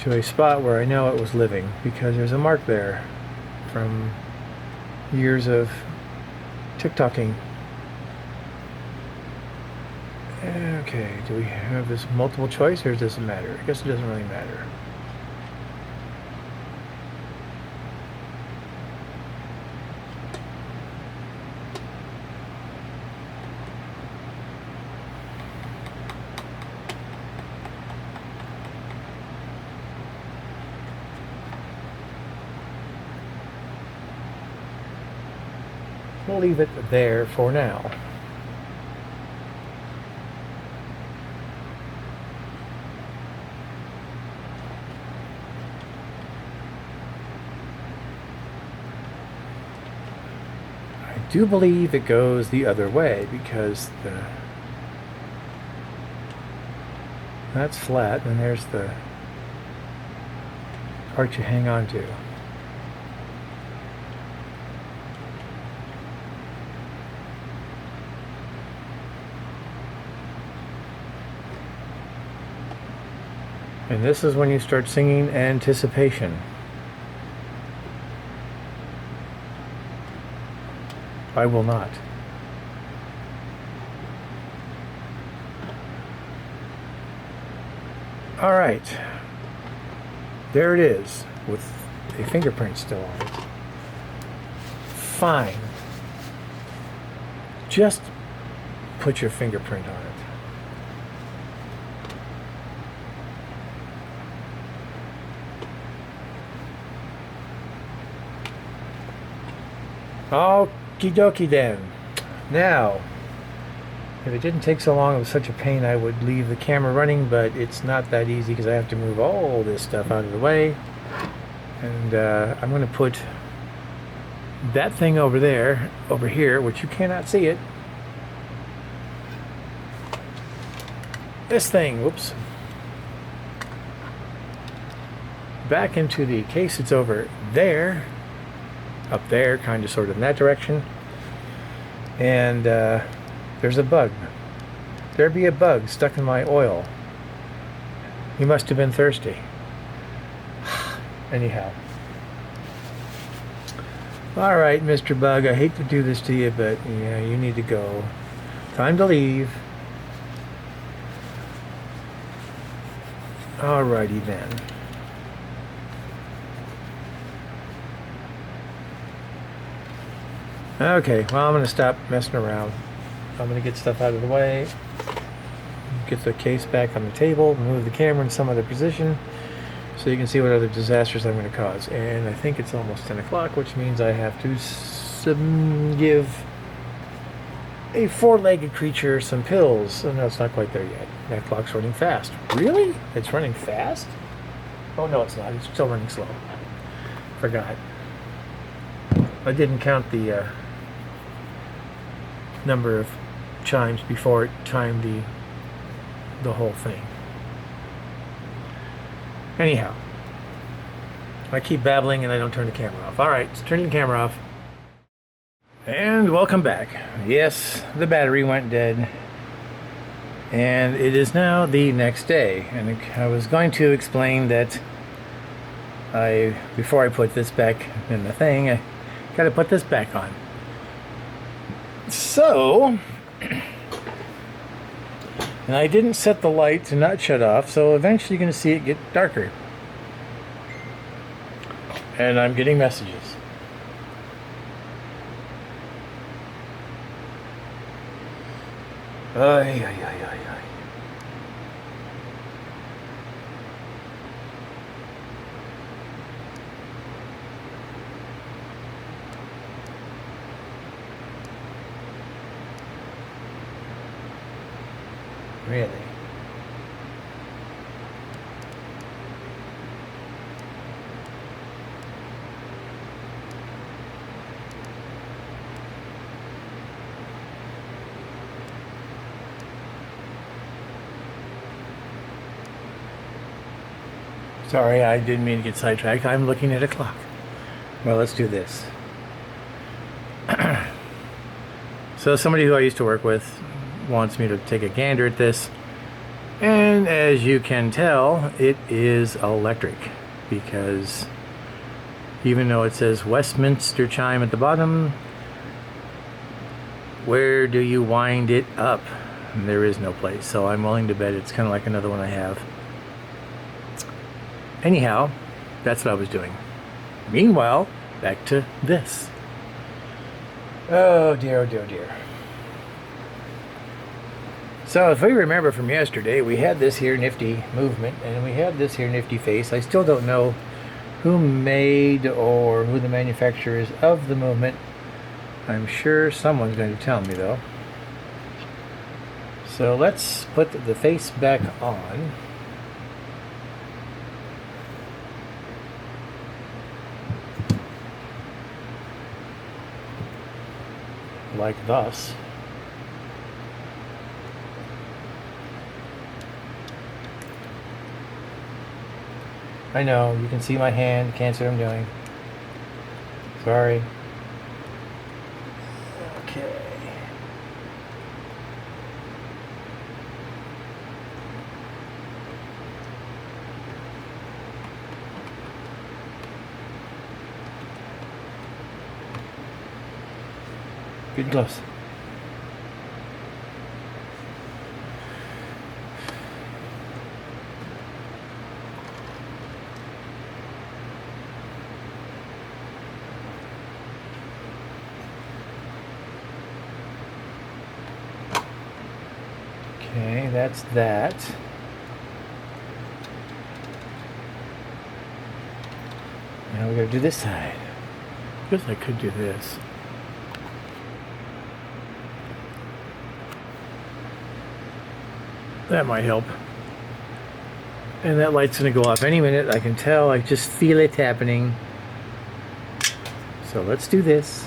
to a spot where I know it was living, because there's a mark there from years of TikToking. Okay, do we have this multiple choice, or does it matter? I guess it doesn't really matter. We'll leave it there for now. I do believe it goes the other way, because that's flat, and there's the part you hang on to. And this is when you start singing Anticipation. I will not. All right. There it is, with a fingerprint still on it. Fine. Just put your fingerprint on it. Okie dokie then. Now, if it didn't take so long, it was such a pain, I would leave the camera running, but it's not that easy because I have to move all this stuff out of the way. And I'm going to put that thing over there, over here, which you cannot see it. This thing, whoops. Back into the case. It's over there. Up there, kind of sort of in that direction. And there's a bug. There be a bug stuck in my oil. He must have been thirsty. Anyhow. Alright, Mr. Bug, I hate to do this to you, but yeah, you need to go. Time to leave. Alrighty then. Okay, well, I'm going to stop messing around. I'm going to get stuff out of the way, get the case back on the table, move the camera in some other position so you can see what other disasters I'm going to cause. And I think it's almost 10 o'clock, which means I have to give a four-legged creature some pills. Oh, no, it's not quite there yet. That clock's running fast. Really? It's running fast? Oh, no, it's not. It's still running slow. Forgot. I didn't count the number of chimes before it timed the whole thing. Anyhow, I keep babbling and I don't turn the camera off. Alright, let's turn the camera off. And welcome back. Yes, the battery went dead. And it is now the next day. And I was going to explain that before I put this back in the thing, I got to put this back on. So, and I didn't set the light to not shut off, so eventually you're going to see it get darker. And I'm getting messages. Ay, ay, ay, ay, ay. Really? Sorry, I didn't mean to get sidetracked. I'm looking at a clock. Well, let's do this. So somebody who I used to work with wants me to take a gander at this. And as you can tell, it is electric, because even though it says Westminster chime at the bottom, where do you wind it up? There is no place. So I'm willing to bet it's kind of like another one I have. Anyhow, that's what I was doing. Meanwhile, back to this. Oh dear, oh dear, oh dear. So if we remember from yesterday, we had this here nifty movement, and we had this here nifty face. I still don't know who made or who the manufacturer is of the movement. I'm sure someone's going to tell me though. So let's put the face back on. Like thus. I know, you can see my hand, can't see what I'm doing. Sorry. Okay. Good close. Okay, that's that. Now we gotta do this side. I guess I could do this. That might help. And that light's gonna go off any minute. I can tell. I just feel it happening. So let's do this.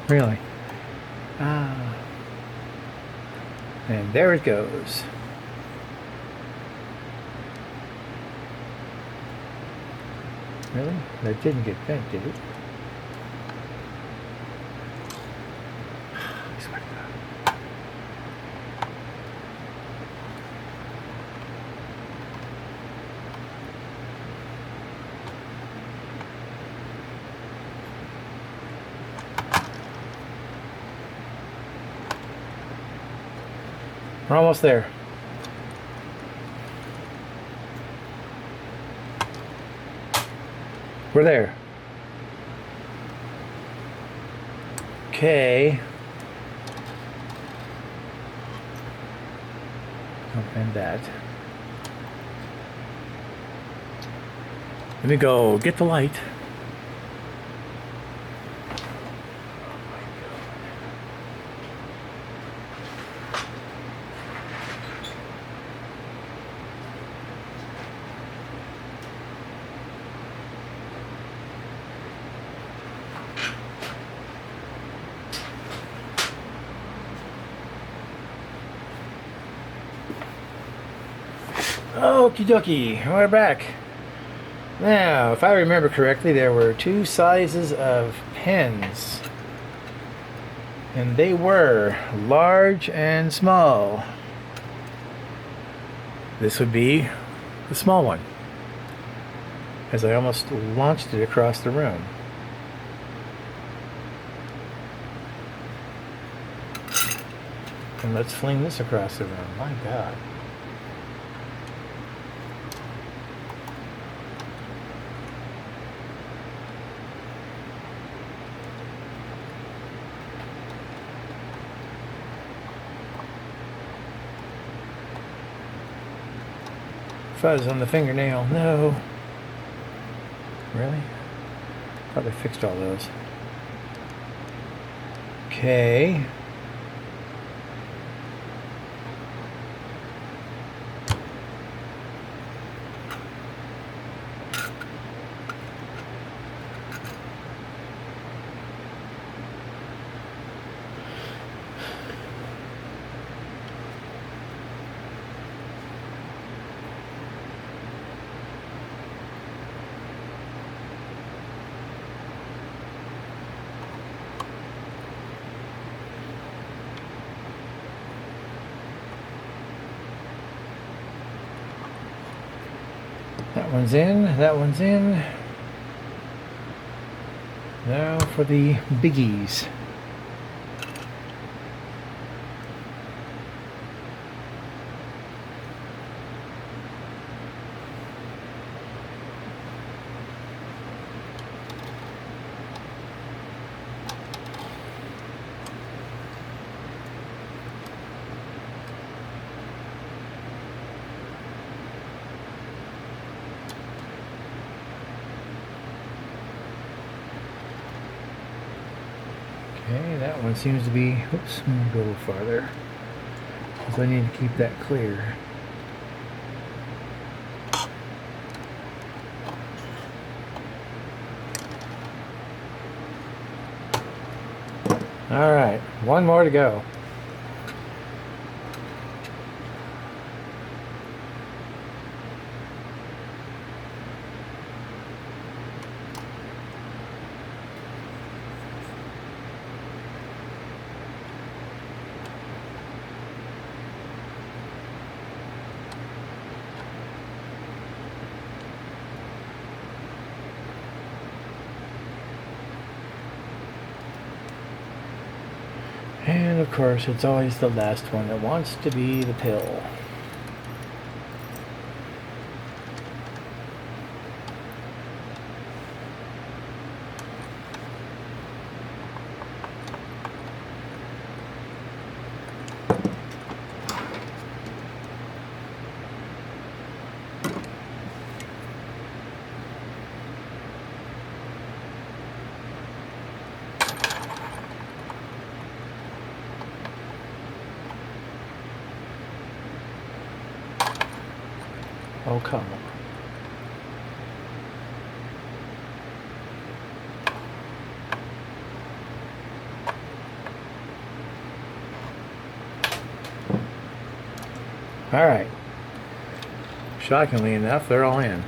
Really? Ah. And there it goes. Really? That didn't get bent, did it? I swear to God. We're almost there. We're there. Okay. Don't bend that. Let me go get the light. Okie dokie, we're back. Now, if I remember correctly, there were two sizes of pens. And they were large and small. This would be the small one, as I almost launched it across the room. And let's fling this across the room. My God. Fuzz on the fingernail. No. Really? Thought I fixed all those. Okay. That one's in, that one's in. Now for the biggies. Okay, that one seems to be, oops, I'm gonna go a little farther, because I need to keep that clear. All right, one more to go. And of course, it's always the last one that wants to be the pill. Oh, come on. All right. Shockingly enough, they're all in.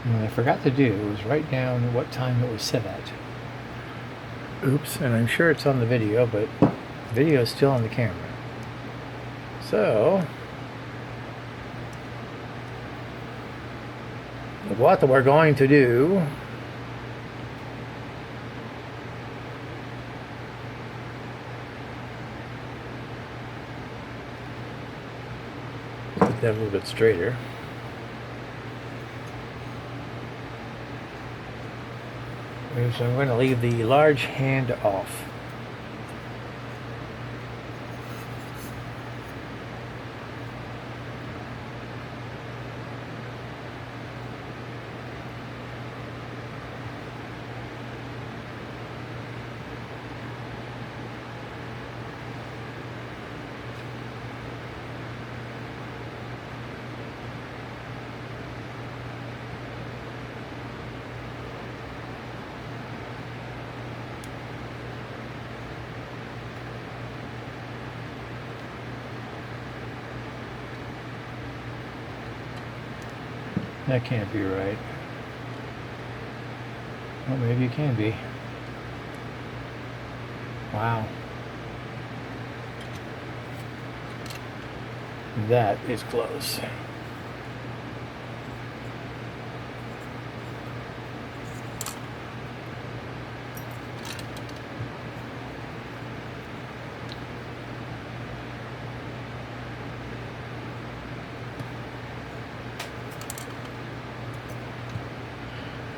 What I forgot to do was write down what time it was set at. Oops, and I'm sure it's on the video, but the video is still on the camera. So, what we're going to do get that a little bit straighter. So I'm going to leave the large hand off. That can't be right. Well, maybe it can be. Wow. That is close.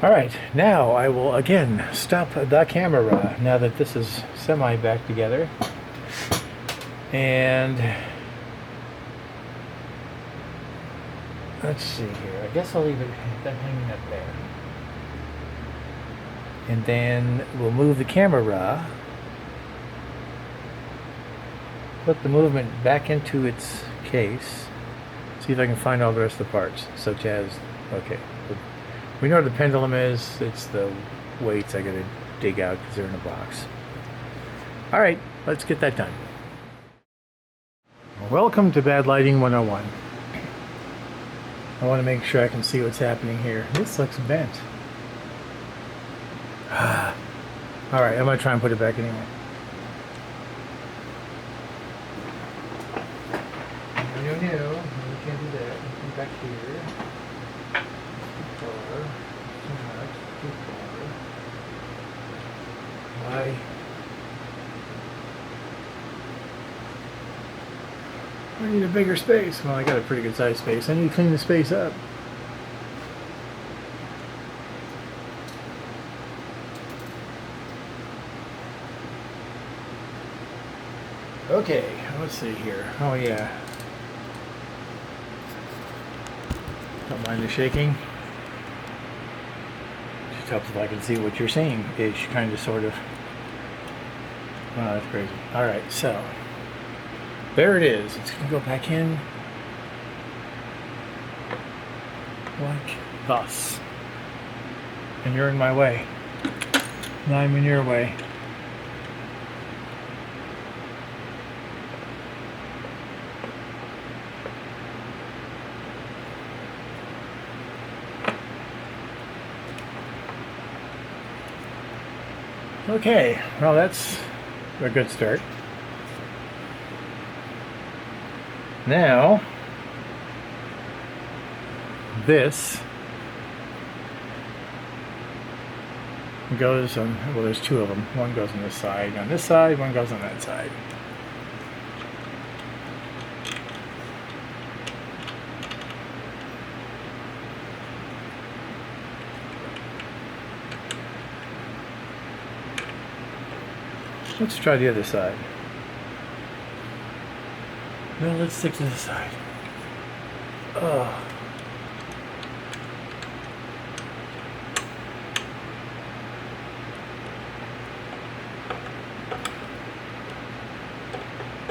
All right, now I will again stop the camera now that this is semi back together. And let's see here. I guess I'll leave it that hanging up there. And then we'll move the camera, put the movement back into its case, see if I can find all the rest of the parts, such as, okay, we know where the pendulum is. It's the weights I gotta dig out because they're in a box. All right, let's get that done. Welcome to Bad Lighting 101. I want to make sure I can see what's happening here. This looks bent. All right, I'm gonna try and put it back anyway. No, we can't do that. Come back here. Too much, too far. Why? I need a bigger space. Well, I got a pretty good sized space. I need to clean the space up. Okay, let's see here. Oh yeah. Don't mind the shaking. Just helps if I can see what you're seeing. Ish, kind of, sort of. Wow, that's crazy. Alright, so there it is. It's going to go back in like thus. And you're in my way. Now I'm in your way. Okay, well that's a good start. Now, this goes on, well there's two of them. One goes on this side, one goes on that side. Let's try the other side. No, let's stick to the side. Oh.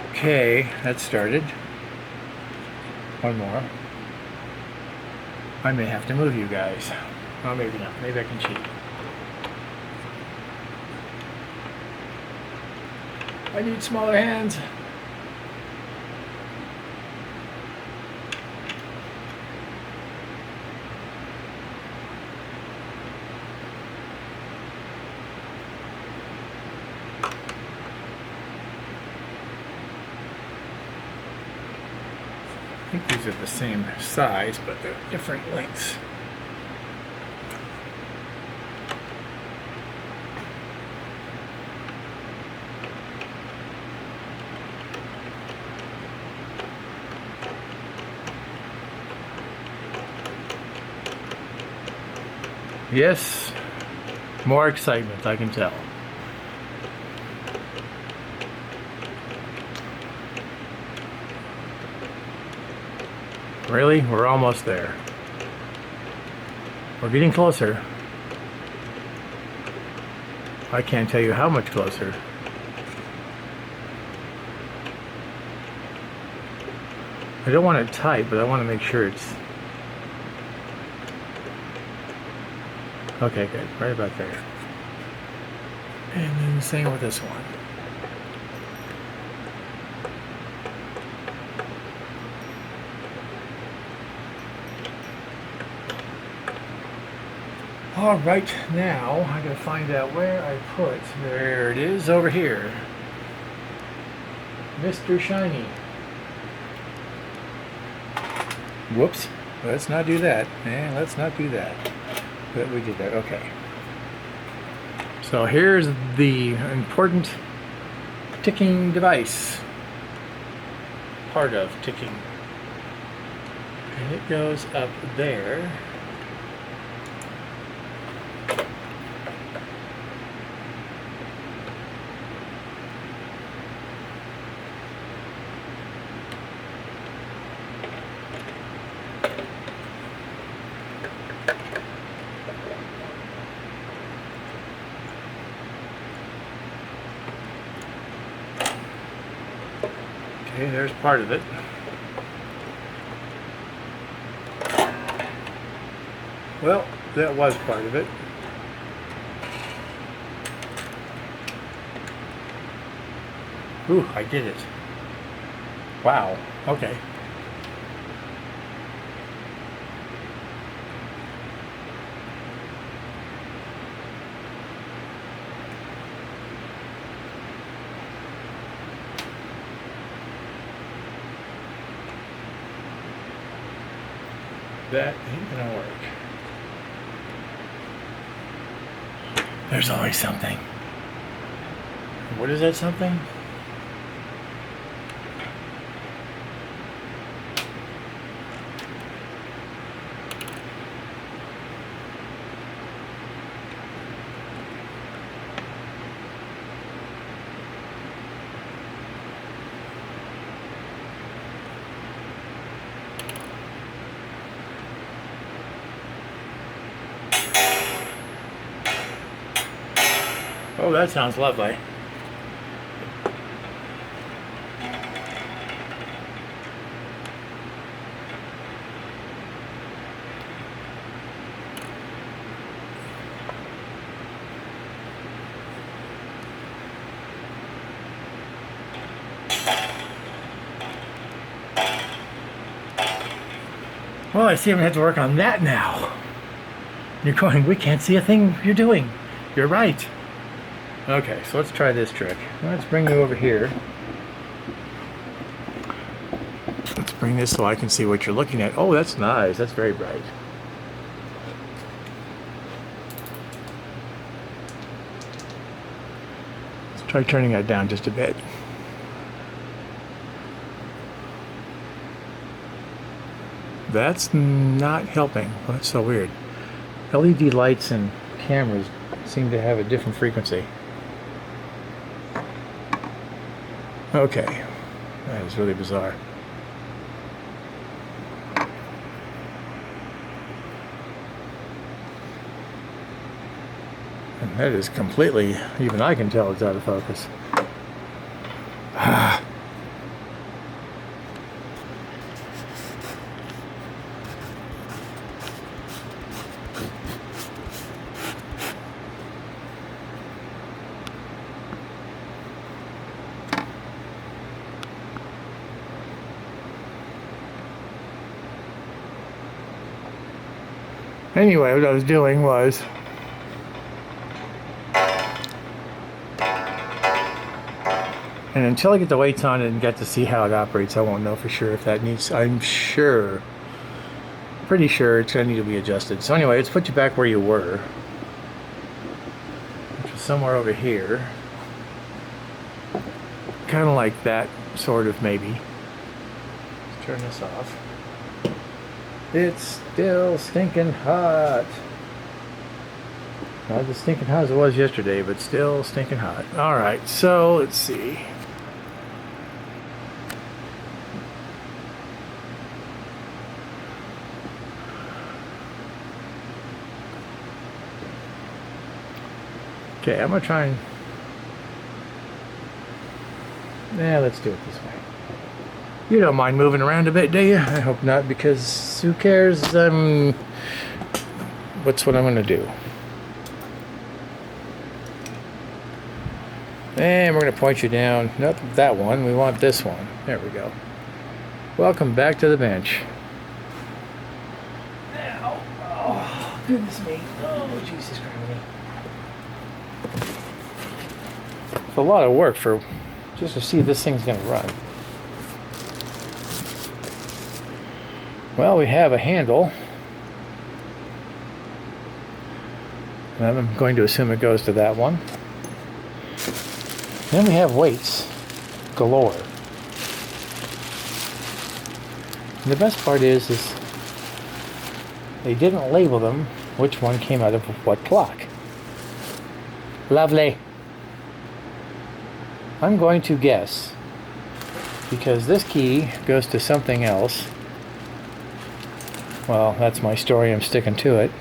Okay, that started. One more. I may have to move you guys. Oh, maybe not. Maybe I can cheat. I need smaller hands. I think these are the same size, but they're different lengths. Yes, more excitement, I can tell. Really? We're almost there. We're getting closer. I can't tell you how much closer. I don't want it tight, but I want to make sure it's... Okay, good. Right about there. And then same with this one. All right, now I gotta find out where I put. There it is, over here. Mr. Shiny. Whoops. Let's not do that. Let's not do that. But we did that. Okay. So here's the important ticking device. Part of ticking. And it goes up there. Okay, there's part of it. Well, that was part of it. Ooh, I did it. Wow. Okay. That ain't gonna work. There's always something. What is that something? Oh, that sounds lovely. Well, I see I'm gonna have to work on that now. You're going, we can't see a thing you're doing. You're right. Okay, so let's try this trick. Let's bring you over here. Let's bring this so I can see what you're looking at. Oh, that's nice. That's very bright. Let's try turning that down just a bit. That's not helping. Oh, that's so weird. LED lights and cameras seem to have a different frequency. Okay, that is really bizarre. And that is completely, even I can tell it's out of focus. Anyway, what I was doing was and until I get the weights on it and get to see how it operates, I won't know for sure if that needs, pretty sure it's going to need to be adjusted. So anyway, let's put you back where you were, which was somewhere over here. Kind of like that, sort of, maybe. Let's turn this off. It's still stinking hot. Not as stinking hot as it was yesterday, but still stinking hot. Alright, so let's see. Okay, I'm gonna try and... Yeah, let's do it this way. You don't mind moving around a bit, do you? I hope not, because who cares? What's what I'm gonna do? And we're gonna point you down. Not that one, we want this one. There we go. Welcome back to the bench. Now, Goodness me. Oh, Jesus Christ. It's a lot of work for just to see if this thing's going to run. Well, we have a handle. And I'm going to assume it goes to that one. Then we have weights galore. And the best part is they didn't label them which one came out of what clock. Lovely. I'm going to guess, because this key goes to something else. Well, that's my story, I'm sticking to it.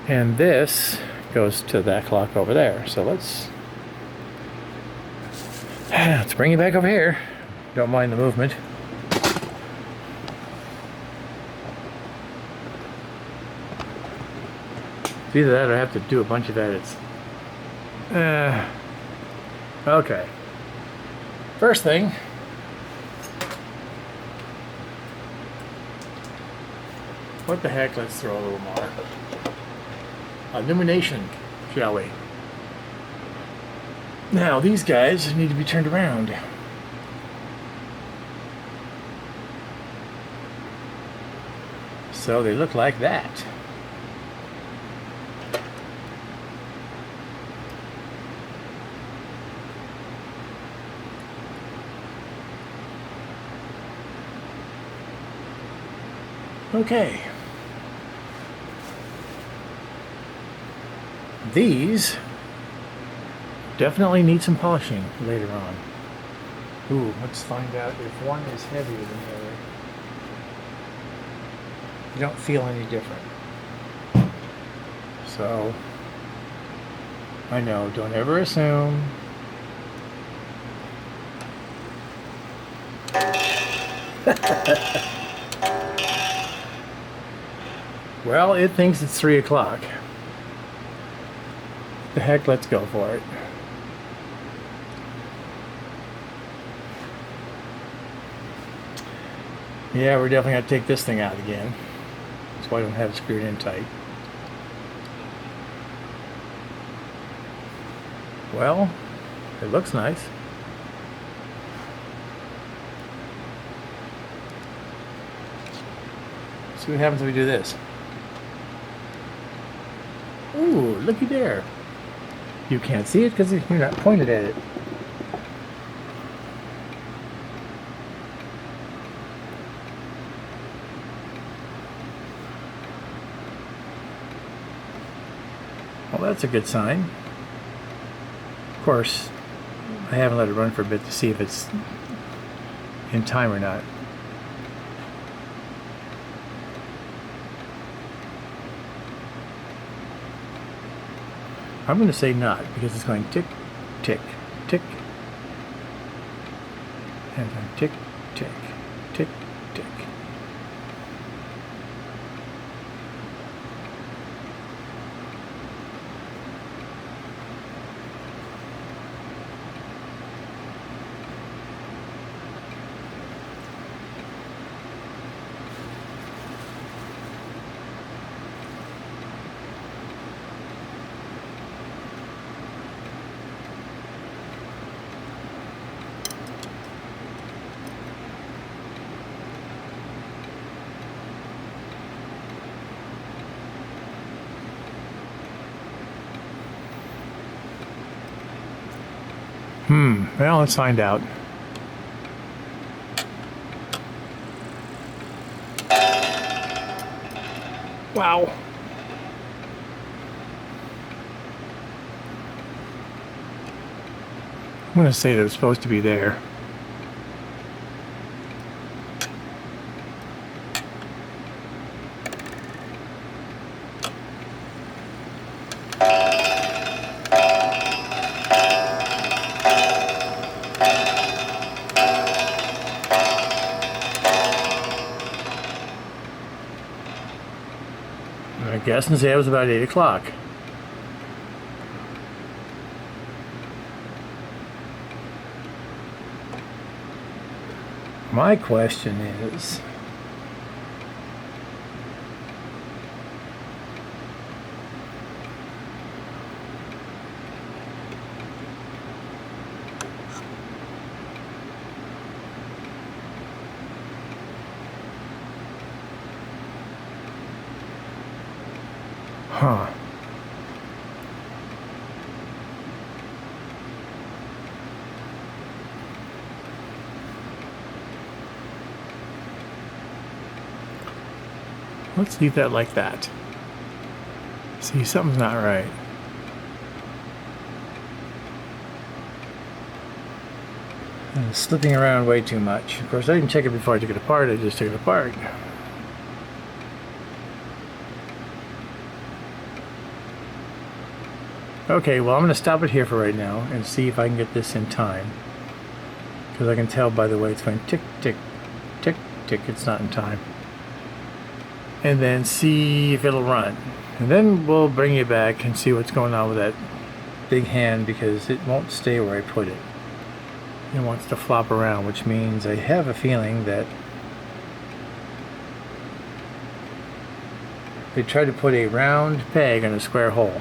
And this goes to that clock over there. So let's bring it back over here. Don't mind the movement. It's either that or I have to do a bunch of edits. Okay. First thing. What the heck, let's throw a little more illumination, shall we? Now, these guys need to be turned around. So they look like that. Okay. These definitely need some polishing later on. Ooh, let's find out if one is heavier than the other. You don't feel any different. So, I know, don't ever assume. Well, it thinks it's 3 o'clock. The heck, let's go for it. Yeah, we're definitely going to take this thing out again. That's why I don't have it screwed in tight. Well, it looks nice. See what happens if we do this. Ooh, looky there. You can't see it because you're not pointed at it. Well, that's a good sign. Of course, I haven't let it run for a bit to see if it's in time or not. I'm going to say not, because it's going tick, tick, tick, and then tick, tick, tick, tick. Well, let's find out. Wow. I'm going to say that it's supposed to be there. I guess and say it was about 8 o'clock. My question is, Huh. Let's leave that like that. See, something's not right. It's slipping around way too much. Of course, I didn't check it before I took it apart. I just took it apart. Okay, well, I'm going to stop it here for right now and see if I can get this in time. Because I can tell by the way it's going tick, tick, tick, tick. It's not in time. And then see if it'll run. And then we'll bring you back and see what's going on with that big hand, because it won't stay where I put it. It wants to flop around, which means I have a feeling that they tried to put a round peg in a square hole.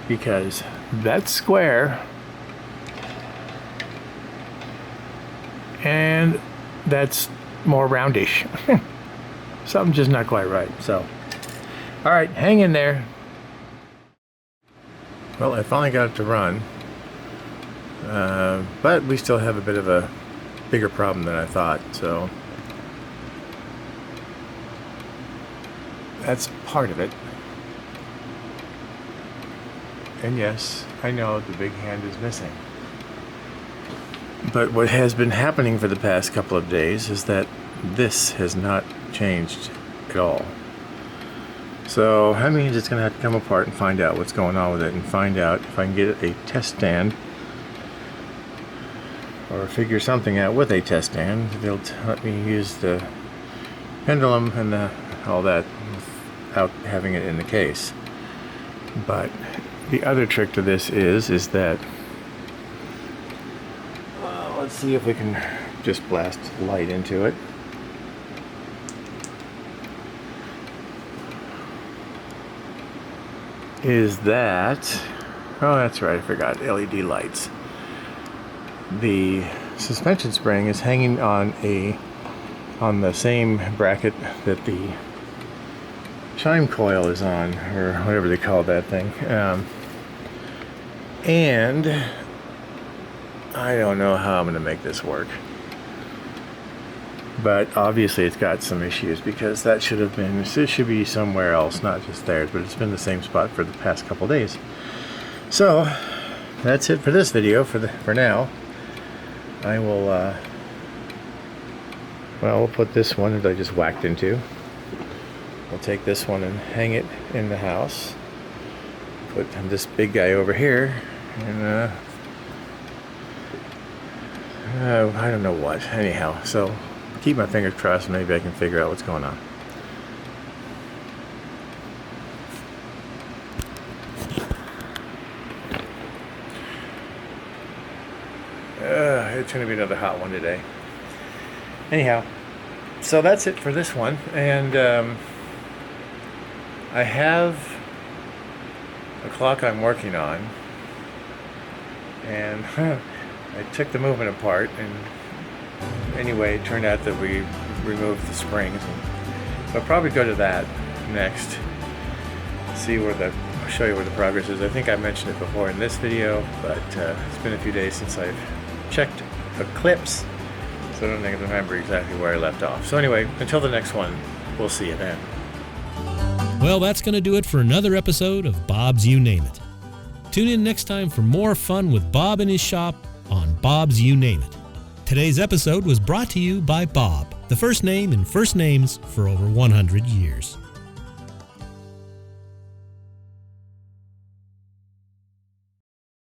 Because that's square and that's more roundish. Something's just not quite right. So, all right, hang in there. Well, I finally got it to run, but we still have a bit of a bigger problem than I thought. So that's part of it. And yes, I know the big hand is missing. But what has been happening for the past couple of days is that this has not changed at all. So that means it's going to have to come apart and find out what's going on with it, and find out if I can get a test stand or figure something out with a test stand. They'll let me use the pendulum and all that without having it in the case. But the other trick to this is that, let's see if we can just blast light into it. Is that, oh, that's right, I forgot, LED lights. The suspension spring is hanging on the same bracket that the chime coil is on, or whatever they call that thing. And I don't know how I'm going to make this work. But obviously it's got some issues, because that should have been, it should be somewhere else, not just there, but it's been the same spot for the past couple days. So that's it for this video for now. I will well, we'll put this one that I just whacked into. We'll take this one and hang it in the house. Put this big guy over here, and I don't know what. Anyhow, so keep my fingers crossed, and maybe I can figure out what's going on. It's going to be another hot one today. Anyhow, so that's it for this one, and I have a clock I'm working on, and I took the movement apart, and anyway, it turned out that we removed the springs. So I'll probably go to that next, see where I'll show you where the progress is. I think I mentioned it before in this video, but it's been a few days since I've checked Eclipse, so I don't think I remember exactly where I left off. So anyway, until the next one, we'll see you then. Well, that's going to do it for another episode of Bob's You Name It. Tune in next time for more fun with Bob in his shop on Bob's You Name It. Today's episode was brought to you by Bob, the first name in First Names for over 100 years.